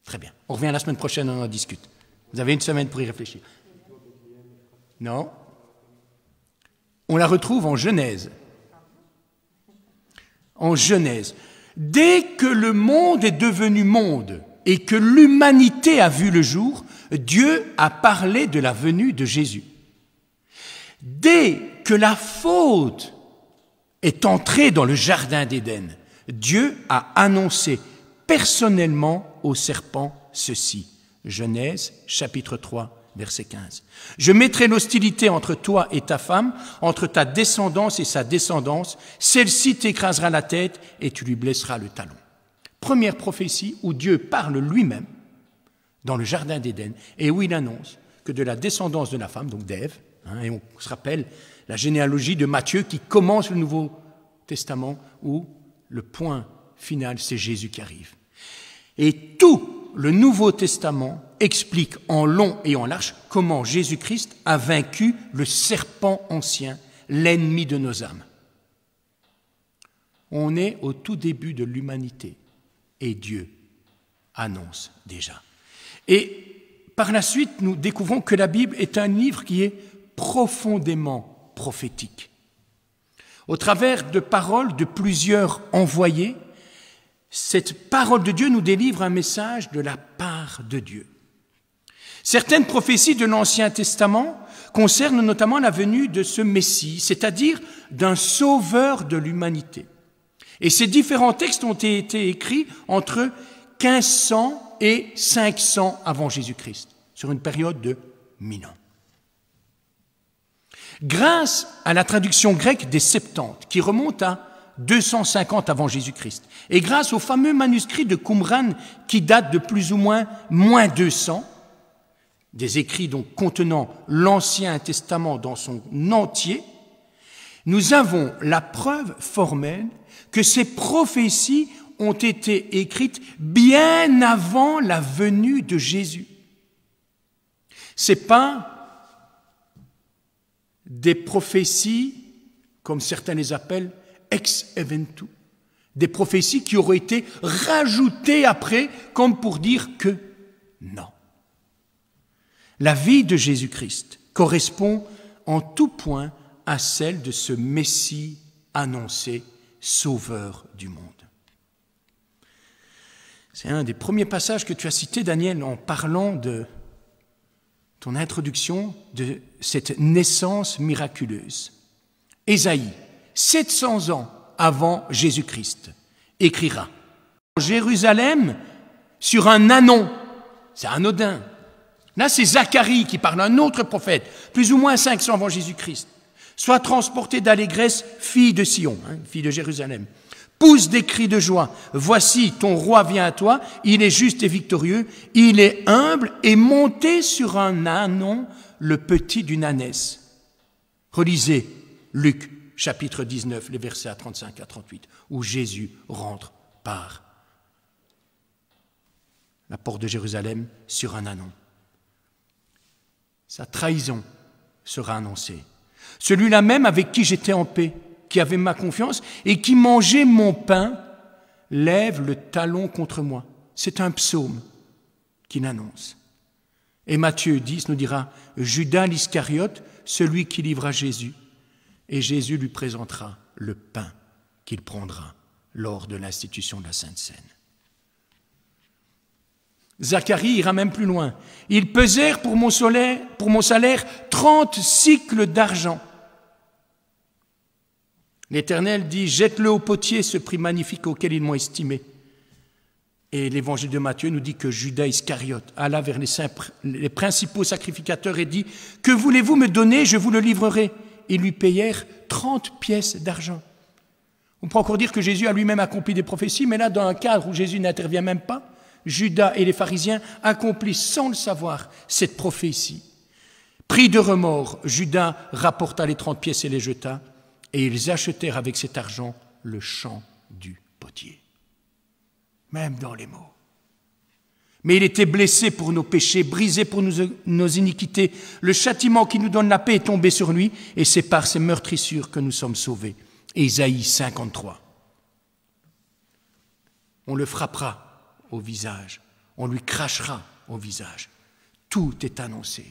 Très bien. On revient la semaine prochaine, on en discute. Vous avez une semaine pour y réfléchir. Non? On la retrouve en Genèse. En Genèse. Dès que le monde est devenu monde et que l'humanité a vu le jour, Dieu a parlé de la venue de Jésus. Dès que la faute est entrée dans le jardin d'Éden, Dieu a annoncé personnellement au serpent ceci. Genèse, chapitre 3, verset 15. « Je mettrai l'hostilité entre toi et ta femme, entre ta descendance et sa descendance. Celle-ci t'écrasera la tête et tu lui blesseras le talon. » Première prophétie où Dieu parle lui-même dans le jardin d'Éden et où il annonce que de la descendance de la femme, donc d'Ève, et on se rappelle la généalogie de Matthieu qui commence le Nouveau Testament où le point final, c'est Jésus qui arrive. Et tout le Nouveau Testament explique en long et en large comment Jésus-Christ a vaincu le serpent ancien, l'ennemi de nos âmes. On est au tout début de l'humanité et Dieu annonce déjà. Et par la suite, nous découvrons que la Bible est un livre qui est profondément prophétique. Au travers de paroles de plusieurs envoyés, cette parole de Dieu nous délivre un message de la part de Dieu. Certaines prophéties de l'Ancien Testament concernent notamment la venue de ce Messie, c'est-à-dire d'un sauveur de l'humanité. Et ces différents textes ont été écrits entre 1500 et 500 avant Jésus-Christ, sur une période de 1000 ans. Grâce à la traduction grecque des Septante, qui remonte à 250 avant Jésus-Christ, et grâce au fameux manuscrit de Qumran, qui date de plus ou moins 200, des écrits donc contenant l'Ancien Testament dans son entier, nous avons la preuve formelle que ces prophéties ont été écrites bien avant la venue de Jésus. C'est pas des prophéties, comme certains les appellent, ex eventu, des prophéties qui auraient été rajoutées après, comme pour dire que non. La vie de Jésus-Christ correspond en tout point à celle de ce Messie annoncé, sauveur du monde. C'est un des premiers passages que tu as cité, Daniel, en parlant de ton introduction de cette naissance miraculeuse. Ésaïe, 700 ans avant Jésus-Christ, écrira « Jérusalem sur un ânon », c'est anodin. Là, c'est Zacharie qui parle, un autre prophète, plus ou moins 500 avant Jésus-Christ. « Soit transportée d'allégresse, fille de Sion, fille de Jérusalem. pousse des cris de joie. Voici, ton roi vient à toi, il est juste et victorieux, il est humble et monté sur un ânon, le petit d'une ânesse. Relisez Luc, chapitre 19, les versets à 35 à 38, où Jésus rentre par la porte de Jérusalem sur un ânon. Sa trahison sera annoncée. Celui-là même avec qui j'étais en paix, qui avait ma confiance et qui mangeait mon pain, lève le talon contre moi. C'est un psaume qui l'annonce. Et Matthieu 10 nous dira, Judas l'Iscariote, celui qui livra Jésus, et Jésus lui présentera le pain qu'il prendra lors de l'institution de la Sainte Seine. Zacharie ira même plus loin. Ils pesèrent pour mon salaire 30 cycles d'argent. L'Éternel dit, jette-le au potier, ce prix magnifique auquel ils m'ont estimé. Et l'évangile de Matthieu nous dit que Judas Iscariote alla vers les principaux sacrificateurs et dit, que voulez-vous me donner, je vous le livrerai. Ils lui payèrent 30 pièces d'argent. On peut encore dire que Jésus a lui-même accompli des prophéties, mais là, dans un cadre où Jésus n'intervient même pas, Judas et les pharisiens accomplissent sans le savoir cette prophétie. Pris de remords, Judas rapporta les 30 pièces et les jeta, et ils achetèrent avec cet argent le champ du potier. Même dans les mots. Mais il était blessé pour nos péchés, brisé pour nos iniquités. Le châtiment qui nous donne la paix est tombé sur lui, et c'est par ses meurtrissures que nous sommes sauvés. Ésaïe 53. On le frappera au visage, on lui crachera au visage. Tout est annoncé.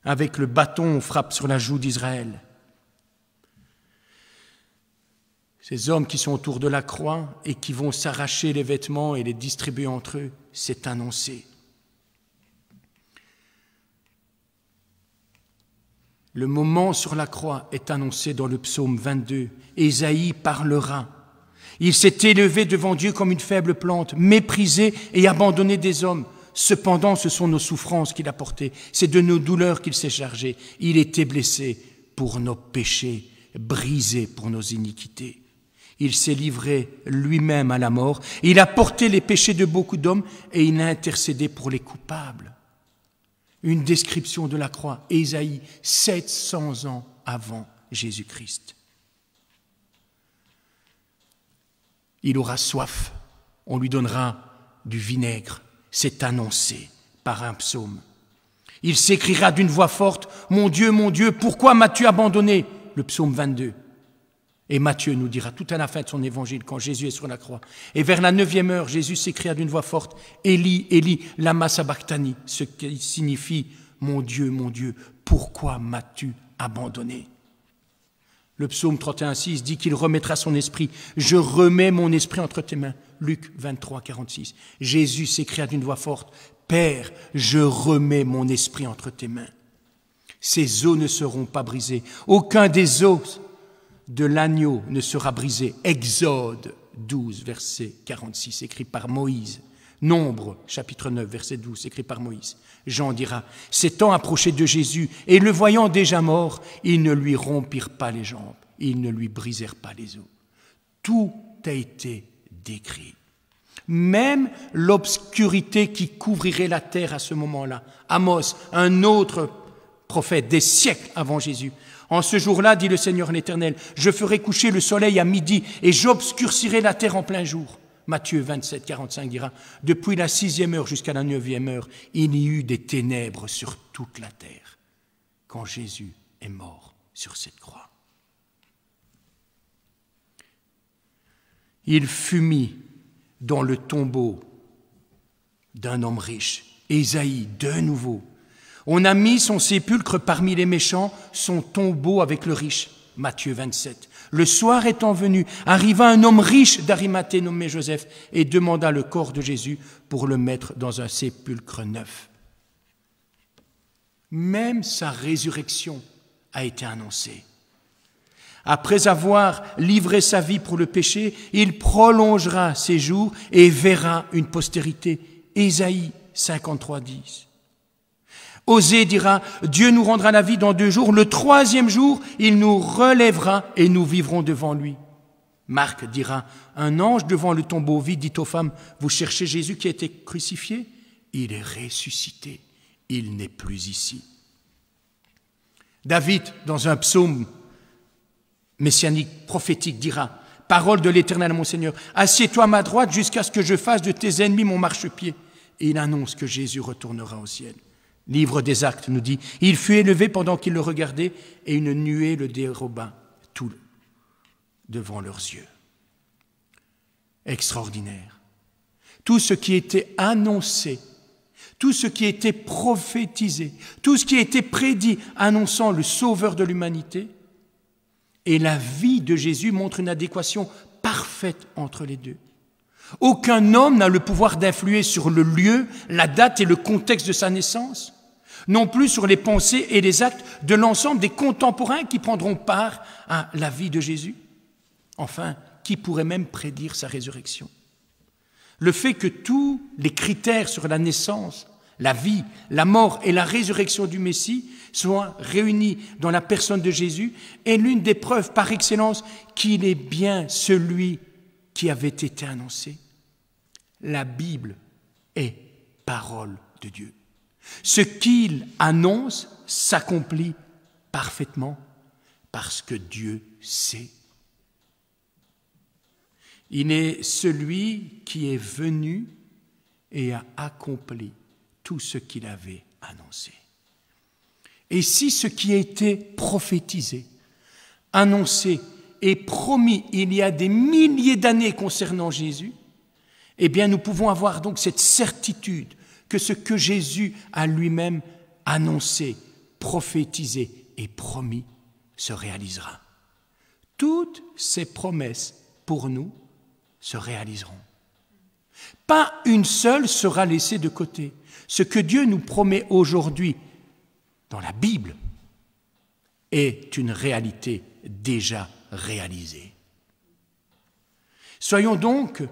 Avec le bâton, on frappe sur la joue d'Israël. Ces hommes qui sont autour de la croix et qui vont s'arracher les vêtements et les distribuer entre eux, c'est annoncé. Le moment sur la croix est annoncé dans le psaume 22. Ésaïe parlera. Il s'est élevé devant Dieu comme une faible plante, méprisé et abandonné des hommes. Cependant, ce sont nos souffrances qu'il a portées. C'est de nos douleurs qu'il s'est chargé. Il était blessé pour nos péchés, brisé pour nos iniquités. Il s'est livré lui-même à la mort. Il a porté les péchés de beaucoup d'hommes et il a intercédé pour les coupables. Une description de la croix, Ésaïe, 700 ans avant Jésus-Christ. Il aura soif, on lui donnera du vinaigre, c'est annoncé par un psaume. Il s'écriera d'une voix forte, « Mon Dieu, pourquoi m'as-tu abandonné ?» Le psaume 22. Et Matthieu nous dira tout à la fin de son évangile, quand Jésus est sur la croix. Et vers la 9e heure, Jésus s'écria d'une voix forte, « Élie, Élie, lama sabachthani », ce qui signifie « Mon Dieu, pourquoi m'as-tu abandonné ?» Le psaume 31,6 dit qu'il remettra son esprit. « Je remets mon esprit entre tes mains ». Luc 23, 46. Jésus s'écria d'une voix forte, « Père, je remets mon esprit entre tes mains ». Ces os ne seront pas brisés. Aucun des os de l'agneau ne sera brisé. Exode 12, verset 46, écrit par Moïse. Nombre, chapitre 9, verset 12, écrit par Moïse. Jean dira, s'étant approché de Jésus et le voyant déjà mort, ils ne lui rompirent pas les jambes, ils ne lui brisèrent pas les os. Tout a été décrit. Même l'obscurité qui couvrirait la terre à ce moment-là. Amos, un autre prophète des siècles avant Jésus. En ce jour-là, dit le Seigneur l'Éternel, je ferai coucher le soleil à midi et j'obscurcirai la terre en plein jour. Matthieu 27, 45 dira, depuis la 6e heure jusqu'à la 9e heure, il y eut des ténèbres sur toute la terre quand Jésus est mort sur cette croix. Il fut mis dans le tombeau d'un homme riche, Ésaïe, de nouveau. On a mis son sépulcre parmi les méchants, son tombeau avec le riche. Matthieu 27. Le soir étant venu, arriva un homme riche d'Arimathée nommé Joseph et demanda le corps de Jésus pour le mettre dans un sépulcre neuf. Même sa résurrection a été annoncée. Après avoir livré sa vie pour le péché, il prolongera ses jours et verra une postérité. Ésaïe 53, 10. Osée dira, Dieu nous rendra la vie dans 2 jours. Le 3e jour, il nous relèvera et nous vivrons devant lui. Marc dira, un ange devant le tombeau vide dit aux femmes, vous cherchez Jésus qui a été crucifié? Il est ressuscité, il n'est plus ici. David, dans un psaume messianique, prophétique, dira, parole de l'Éternel à mon Seigneur, assieds-toi à ma droite jusqu'à ce que je fasse de tes ennemis mon marchepied. Et il annonce que Jésus retournera au ciel. Livre des Actes nous dit, il fut élevé pendant qu'il le regardait et une nuée le déroba tout devant leurs yeux. Extraordinaire. Tout ce qui était annoncé, tout ce qui était prophétisé, tout ce qui était prédit annonçant le sauveur de l'humanité, et la vie de Jésus montre une adéquation parfaite entre les deux. Aucun homme n'a le pouvoir d'influer sur le lieu, la date et le contexte de sa naissance, non plus sur les pensées et les actes de l'ensemble des contemporains qui prendront part à la vie de Jésus. Enfin, qui pourrait même prédire sa résurrection? Le fait que tous les critères sur la naissance, la vie, la mort et la résurrection du Messie soient réunis dans la personne de Jésus est l'une des preuves par excellence qu'il est bien celui qui avait été annoncé. La Bible est parole de Dieu. Ce qu'il annonce s'accomplit parfaitement parce que Dieu sait. Il est celui qui est venu et a accompli tout ce qu'il avait annoncé. Et si ce qui a été prophétisé, annoncé et promis il y a des milliers d'années concernant Jésus, eh bien nous pouvons avoir donc cette certitude que ce que Jésus a lui-même annoncé, prophétisé et promis se réalisera. Toutes ces promesses pour nous se réaliseront. Pas une seule sera laissée de côté. Ce que Dieu nous promet aujourd'hui dans la Bible est une réalité déjà réalisée. Soyons donc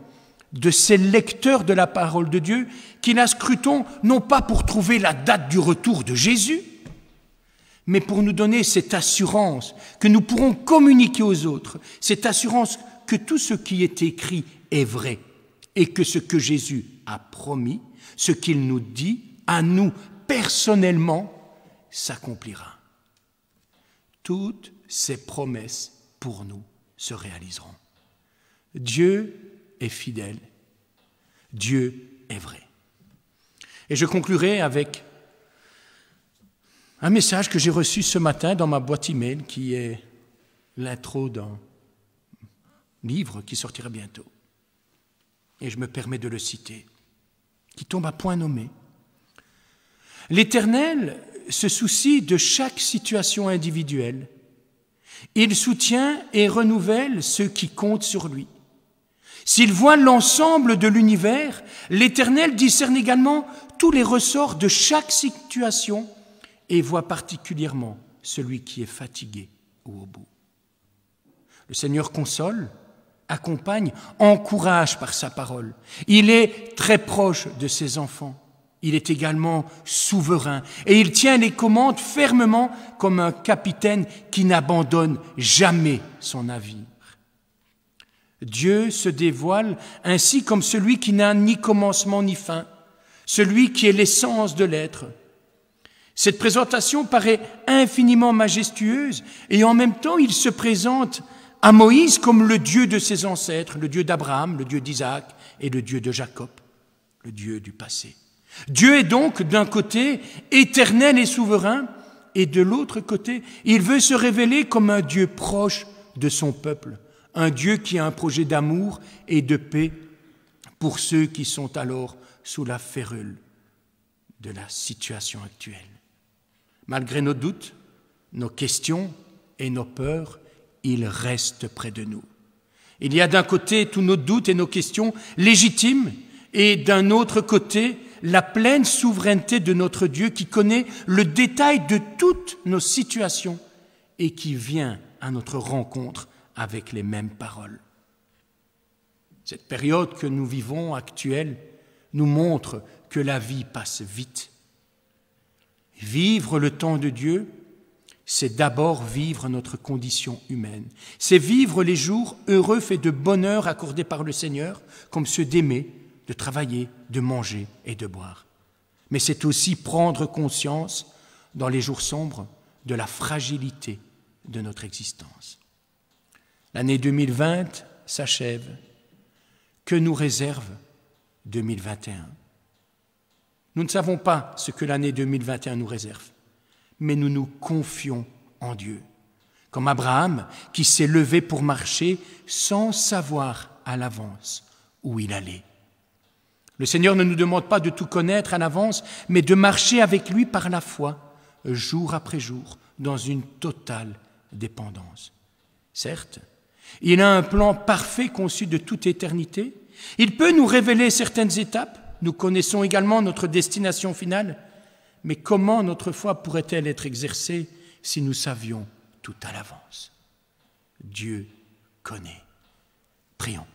de ces lecteurs de la parole de Dieu qui la scrutons non pas pour trouver la date du retour de Jésus, mais pour nous donner cette assurance que nous pourrons communiquer aux autres, cette assurance que tout ce qui est écrit est vrai et que ce que Jésus a promis, ce qu'il nous dit à nous personnellement, s'accomplira. Toutes ces promesses pour nous se réaliseront. Dieu est fidèle, Dieu est vrai. Et je conclurai avec un message que j'ai reçu ce matin dans ma boîte email qui est l'intro d'un livre qui sortira bientôt. Et je me permets de le citer, qui tombe à point nommé. L'Éternel se soucie de chaque situation individuelle. Il soutient et renouvelle ceux qui comptent sur lui. S'il voit l'ensemble de l'univers, l'Éternel discerne également tous les ressorts de chaque situation et voit particulièrement celui qui est fatigué ou au bout. Le Seigneur console, accompagne, encourage par sa parole. Il est très proche de ses enfants. Il est également souverain et il tient les commandes fermement comme un capitaine qui n'abandonne jamais son navire. Dieu se dévoile ainsi comme celui qui n'a ni commencement ni fin, celui qui est l'essence de l'être. Cette présentation paraît infiniment majestueuse et en même temps il se présente à Moïse comme le Dieu de ses ancêtres, le Dieu d'Abraham, le Dieu d'Isaac et le Dieu de Jacob, le Dieu du passé. Dieu est donc d'un côté éternel et souverain et de l'autre côté, il veut se révéler comme un Dieu proche de son peuple, un Dieu qui a un projet d'amour et de paix pour ceux qui sont alors sous la férule de la situation actuelle. Malgré nos doutes, nos questions et nos peurs, il reste près de nous. Il y a d'un côté tous nos doutes et nos questions légitimes et d'un autre côté la pleine souveraineté de notre Dieu qui connaît le détail de toutes nos situations et qui vient à notre rencontre avec les mêmes paroles. Cette période que nous vivons actuelle nous montre que la vie passe vite. Vivre le temps de Dieu, c'est d'abord vivre notre condition humaine. C'est vivre les jours heureux faits de bonheur accordés par le Seigneur, comme ceux d'aimer, de travailler, de manger et de boire. Mais c'est aussi prendre conscience, dans les jours sombres, de la fragilité de notre existence. L'année 2020 s'achève. Que nous réserve 2021 ? Nous ne savons pas ce que l'année 2021 nous réserve, mais nous nous confions en Dieu, comme Abraham qui s'est levé pour marcher sans savoir à l'avance où il allait. Le Seigneur ne nous demande pas de tout connaître à l'avance, mais de marcher avec lui par la foi, jour après jour, dans une totale dépendance. Certes, il a un plan parfait conçu de toute éternité. Il peut nous révéler certaines étapes. Nous connaissons également notre destination finale. Mais comment notre foi pourrait-elle être exercée si nous savions tout à l'avance ? Dieu connaît. Prions.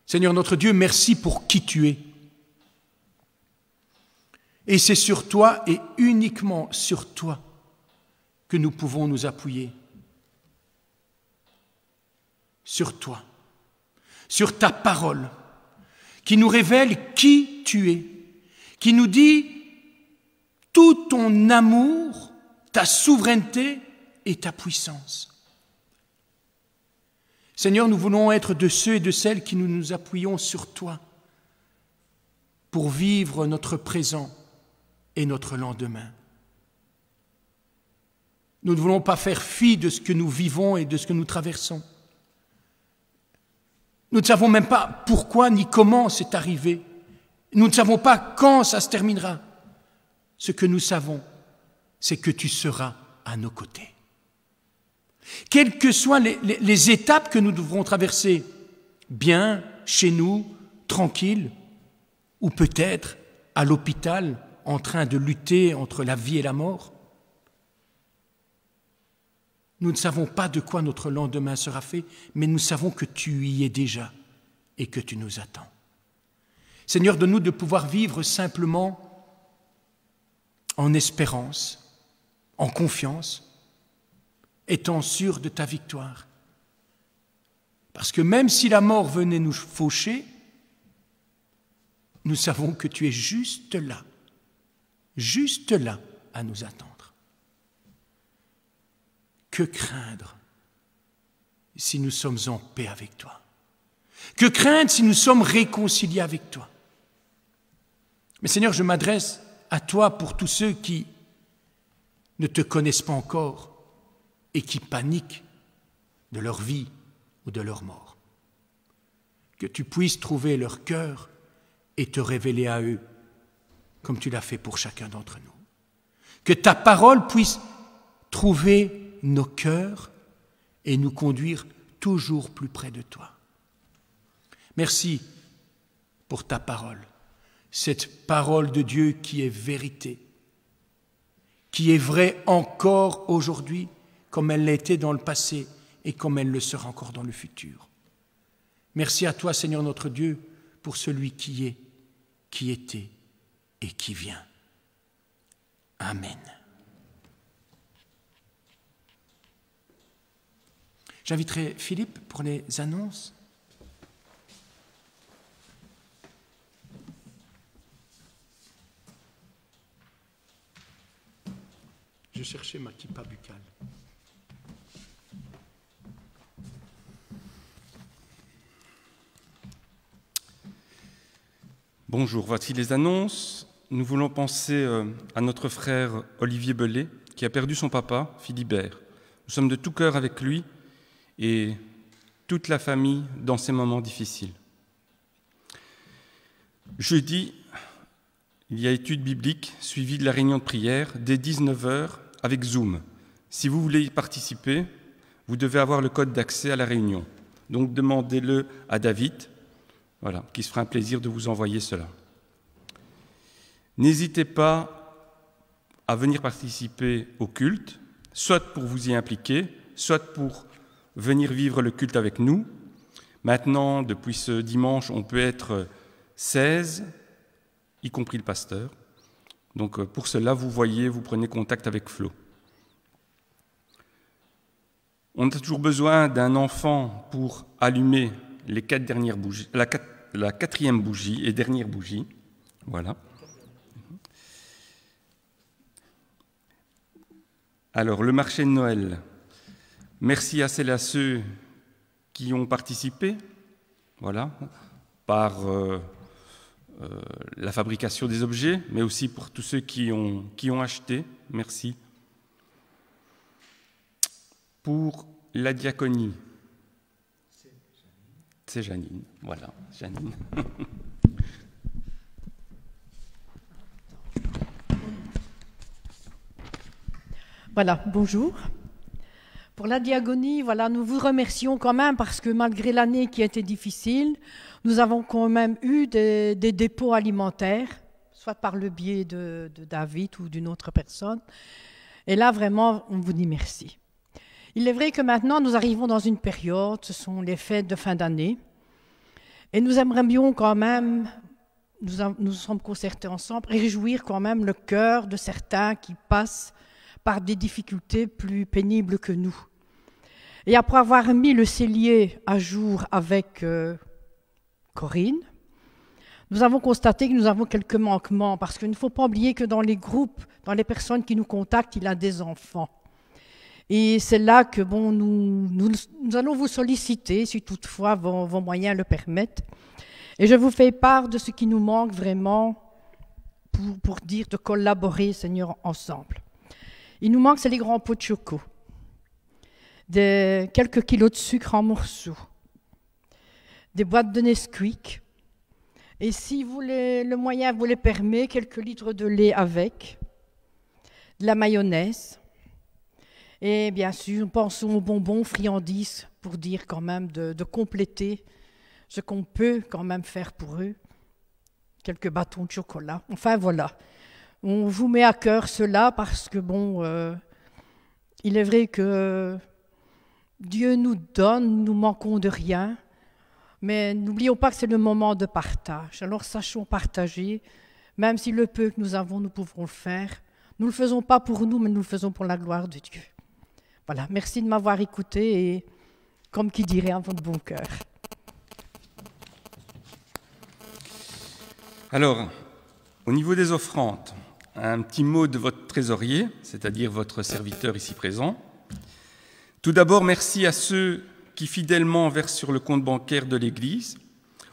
Seigneur notre Dieu, merci pour qui tu es. Et c'est sur toi et uniquement sur toi que nous pouvons nous appuyer. Sur toi, sur ta parole, qui nous révèle qui tu es, qui nous dit tout ton amour, ta souveraineté et ta puissance. Seigneur, nous voulons être de ceux et de celles qui nous appuyons sur toi pour vivre notre présent et notre lendemain. Nous ne voulons pas faire fi de ce que nous vivons et de ce que nous traversons. Nous ne savons même pas pourquoi ni comment c'est arrivé. Nous ne savons pas quand ça se terminera. Ce que nous savons, c'est que tu seras à nos côtés. Quelles que soient les étapes que nous devrons traverser, bien chez nous, tranquille, ou peut-être à l'hôpital, en train de lutter entre la vie et la mort, nous ne savons pas de quoi notre lendemain sera fait, mais nous savons que tu y es déjà et que tu nous attends. Seigneur, donne-nous de pouvoir vivre simplement en espérance, en confiance, étant sûrs de ta victoire. Parce que même si la mort venait nous faucher, nous savons que tu es juste là à nous attendre. Que craindre si nous sommes en paix avec toi? Que craindre si nous sommes réconciliés avec toi? Mais Seigneur, je m'adresse à toi pour tous ceux qui ne te connaissent pas encore et qui paniquent de leur vie ou de leur mort. Que tu puisses trouver leur cœur et te révéler à eux comme tu l'as fait pour chacun d'entre nous. Que ta parole puisse trouver nos cœurs et nous conduire toujours plus près de toi. Merci pour ta parole, cette parole de Dieu qui est vérité, qui est vraie encore aujourd'hui, comme elle l'était dans le passé et comme elle le sera encore dans le futur. Merci à toi, Seigneur notre Dieu, pour celui qui est, qui était et qui vient. Amen. J'inviterai Philippe pour les annonces. Je cherchais ma kippa buccale. Bonjour, voici les annonces. Nous voulons penser à notre frère Olivier Bellet, qui a perdu son papa, Philibert. Nous sommes de tout cœur avec lui et toute la famille dans ces moments difficiles. Jeudi, il y a étude biblique suivie de la réunion de prière dès 19h avec Zoom. Si vous voulez y participer, vous devez avoir le code d'accès à la réunion. Donc demandez-le à David, voilà, qui se fera un plaisir de vous envoyer cela. N'hésitez pas à venir participer au culte, soit pour vous y impliquer, soit pour venir vivre le culte avec nous. Maintenant, depuis ce dimanche, on peut être 16, y compris le pasteur. Donc pour cela, vous prenez contact avec Flo. On a toujours besoin d'un enfant pour allumer les 4 dernières bougies, la 4e bougie et dernière bougie. Voilà. Alors, le marché de Noël. Merci à celles et à ceux qui ont participé, voilà, par la fabrication des objets, mais aussi pour tous ceux qui ont acheté. Merci. Pour la diaconie. C'est Janine. Voilà, Janine. Voilà, bonjour. Pour la diaconie, voilà, nous vous remercions quand même parce que malgré l'année qui a été difficile, nous avons quand même eu des dépôts alimentaires, soit par le biais de David ou d'une autre personne. Et là, vraiment, on vous dit merci. Il est vrai que maintenant, nous arrivons dans une période, ce sont les fêtes de fin d'année, et nous aimerions quand même, nous sommes concertés ensemble, réjouir quand même le cœur de certains qui passent par des difficultés plus pénibles que nous. Et après avoir mis le cellier à jour avec Corinne, nous avons constaté que nous avons quelques manquements, parce qu'il ne faut pas oublier que dans les groupes, dans les personnes qui nous contactent, il y a des enfants. Et c'est là que bon, nous allons vous solliciter, si toutefois vos moyens le permettent. Et je vous fais part de ce qui nous manque vraiment pour dire de collaborer, Seigneur, ensemble. Il nous manque, c'est les grands pots de choco, quelques kilos de sucre en morceaux, des boîtes de Nesquik, et si le moyen vous le permet, quelques litres de lait avec, de la mayonnaise, et bien sûr, pensons aux bonbons, friandises, pour dire quand même de compléter ce qu'on peut quand même faire pour eux, quelques bâtons de chocolat, enfin voilà. On vous met à cœur cela parce que, bon, il est vrai que Dieu nous donne, nous manquons de rien, mais n'oublions pas que c'est le moment de partage. Alors sachons partager, même si le peu que nous avons, nous pouvons le faire. Nous ne le faisons pas pour nous, mais nous le faisons pour la gloire de Dieu. Voilà, merci de m'avoir écouté et, comme qui dirait, à votre bon cœur. Alors, au niveau des offrandes, un petit mot de votre trésorier, c'est-à-dire votre serviteur ici présent. Tout d'abord, merci à ceux qui fidèlement versent sur le compte bancaire de l'Église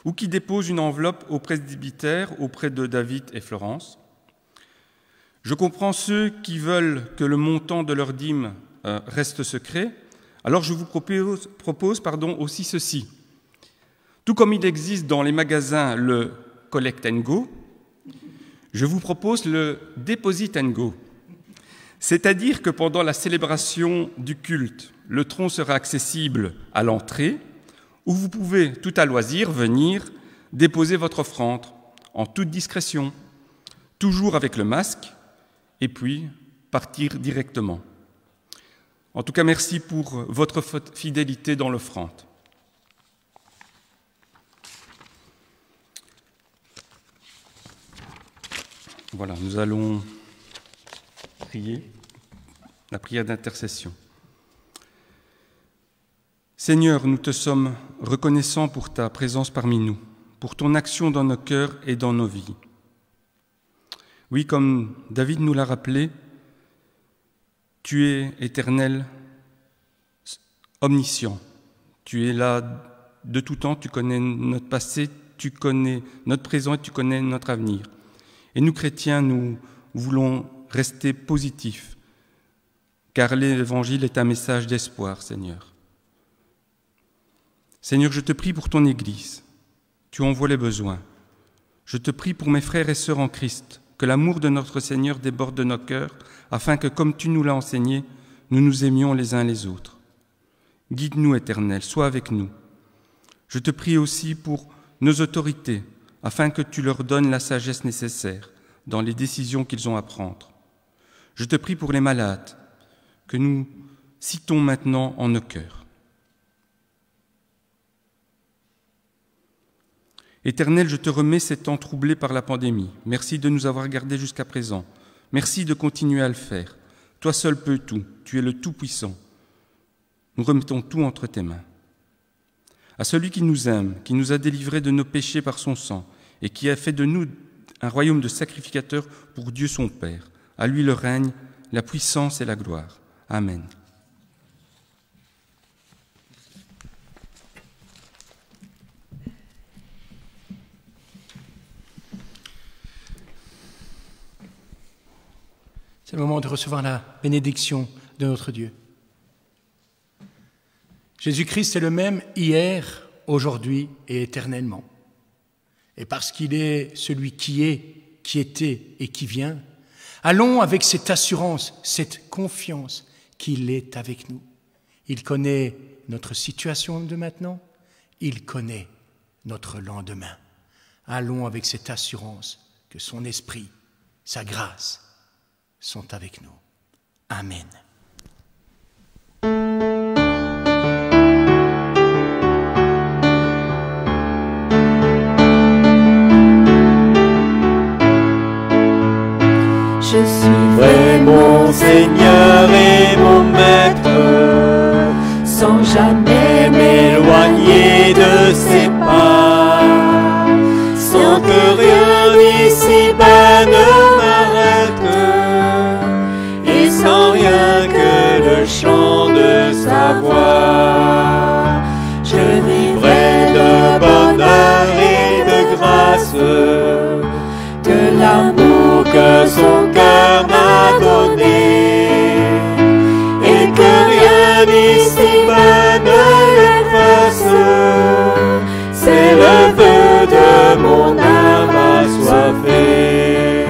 ou qui déposent une enveloppe au presbytère auprès de David et Florence. Je comprends ceux qui veulent que le montant de leur dîme reste secret, alors je vous propose aussi ceci. Tout comme il existe dans les magasins le Collect and Go, je vous propose le Deposit and Go. C'est-à-dire que pendant la célébration du culte, le tronc sera accessible à l'entrée, où vous pouvez tout à loisir venir déposer votre offrande en toute discrétion, toujours avec le masque, et puis partir directement. En tout cas, merci pour votre fidélité dans l'offrande. Voilà, nous allons prier la prière d'intercession. Seigneur, nous te sommes reconnaissants pour ta présence parmi nous, pour ton action dans nos cœurs et dans nos vies. Oui, comme David nous l'a rappelé, tu es éternel, omniscient. Tu es là de tout temps, tu connais notre passé, tu connais notre présent et tu connais notre avenir. Et nous, chrétiens, nous voulons rester positifs, car l'Évangile est un message d'espoir, Seigneur. Seigneur, je te prie pour ton Église. Tu en vois les besoins. Je te prie pour mes frères et sœurs en Christ, que l'amour de notre Seigneur déborde de nos cœurs, afin que, comme tu nous l'as enseigné, nous nous aimions les uns les autres. Guide-nous, Éternel, sois avec nous. Je te prie aussi pour nos autorités, afin que tu leur donnes la sagesse nécessaire dans les décisions qu'ils ont à prendre. Je te prie pour les malades, que nous citons maintenant en nos cœurs. Éternel, je te remets ces temps troublés par la pandémie. Merci de nous avoir gardés jusqu'à présent. Merci de continuer à le faire. Toi seul peux tout. Tu es le Tout-Puissant. Nous remettons tout entre tes mains. À celui qui nous aime, qui nous a délivrés de nos péchés par son sang et qui a fait de nous un royaume de sacrificateurs pour Dieu son Père. À lui le règne, la puissance et la gloire. Amen. C'est le moment de recevoir la bénédiction de notre Dieu. Jésus-Christ est le même hier, aujourd'hui et éternellement. Et parce qu'il est celui qui est, qui était et qui vient, allons avec cette assurance, cette confiance qu'il est avec nous. Il connaît notre situation de maintenant, il connaît notre lendemain. Allons avec cette assurance que son esprit, sa grâce, sont avec nous. Amen. Je suis Vrai mon Seigneur et mon Maître, sans jamais m'éloigner de ses pas, sans que rien ici-bas ne m'arrête, et sans rien que le chant de sa voix. Je vivrai de bonheur et de grâce, de l'amour que son cœur m'a donné, et que rien ici-bas ne l'efface. C'est le vœu de mon âme assoiffée.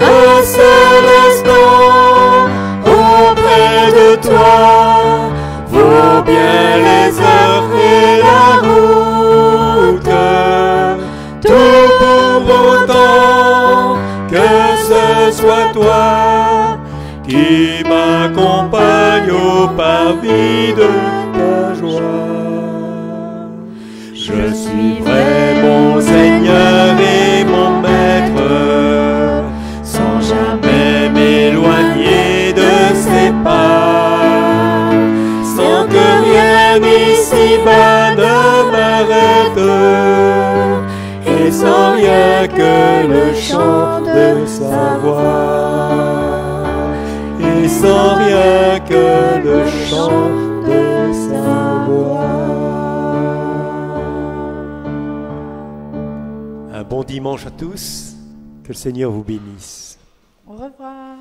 Un seul instant auprès de toi vaut bien les heures et la route. Tout pour autant que ce soit toi qui m'accompagne au parvis de ta joie. Je suivrai mon Seigneur et mon Maître, sans jamais m'éloigner de ses pas, sans que rien ici-bas ne m'arrête, et sans rien que le chant de sa voix, et sans rien que le chant de sa voix. Un bon dimanche à tous, que le Seigneur vous bénisse. Au revoir.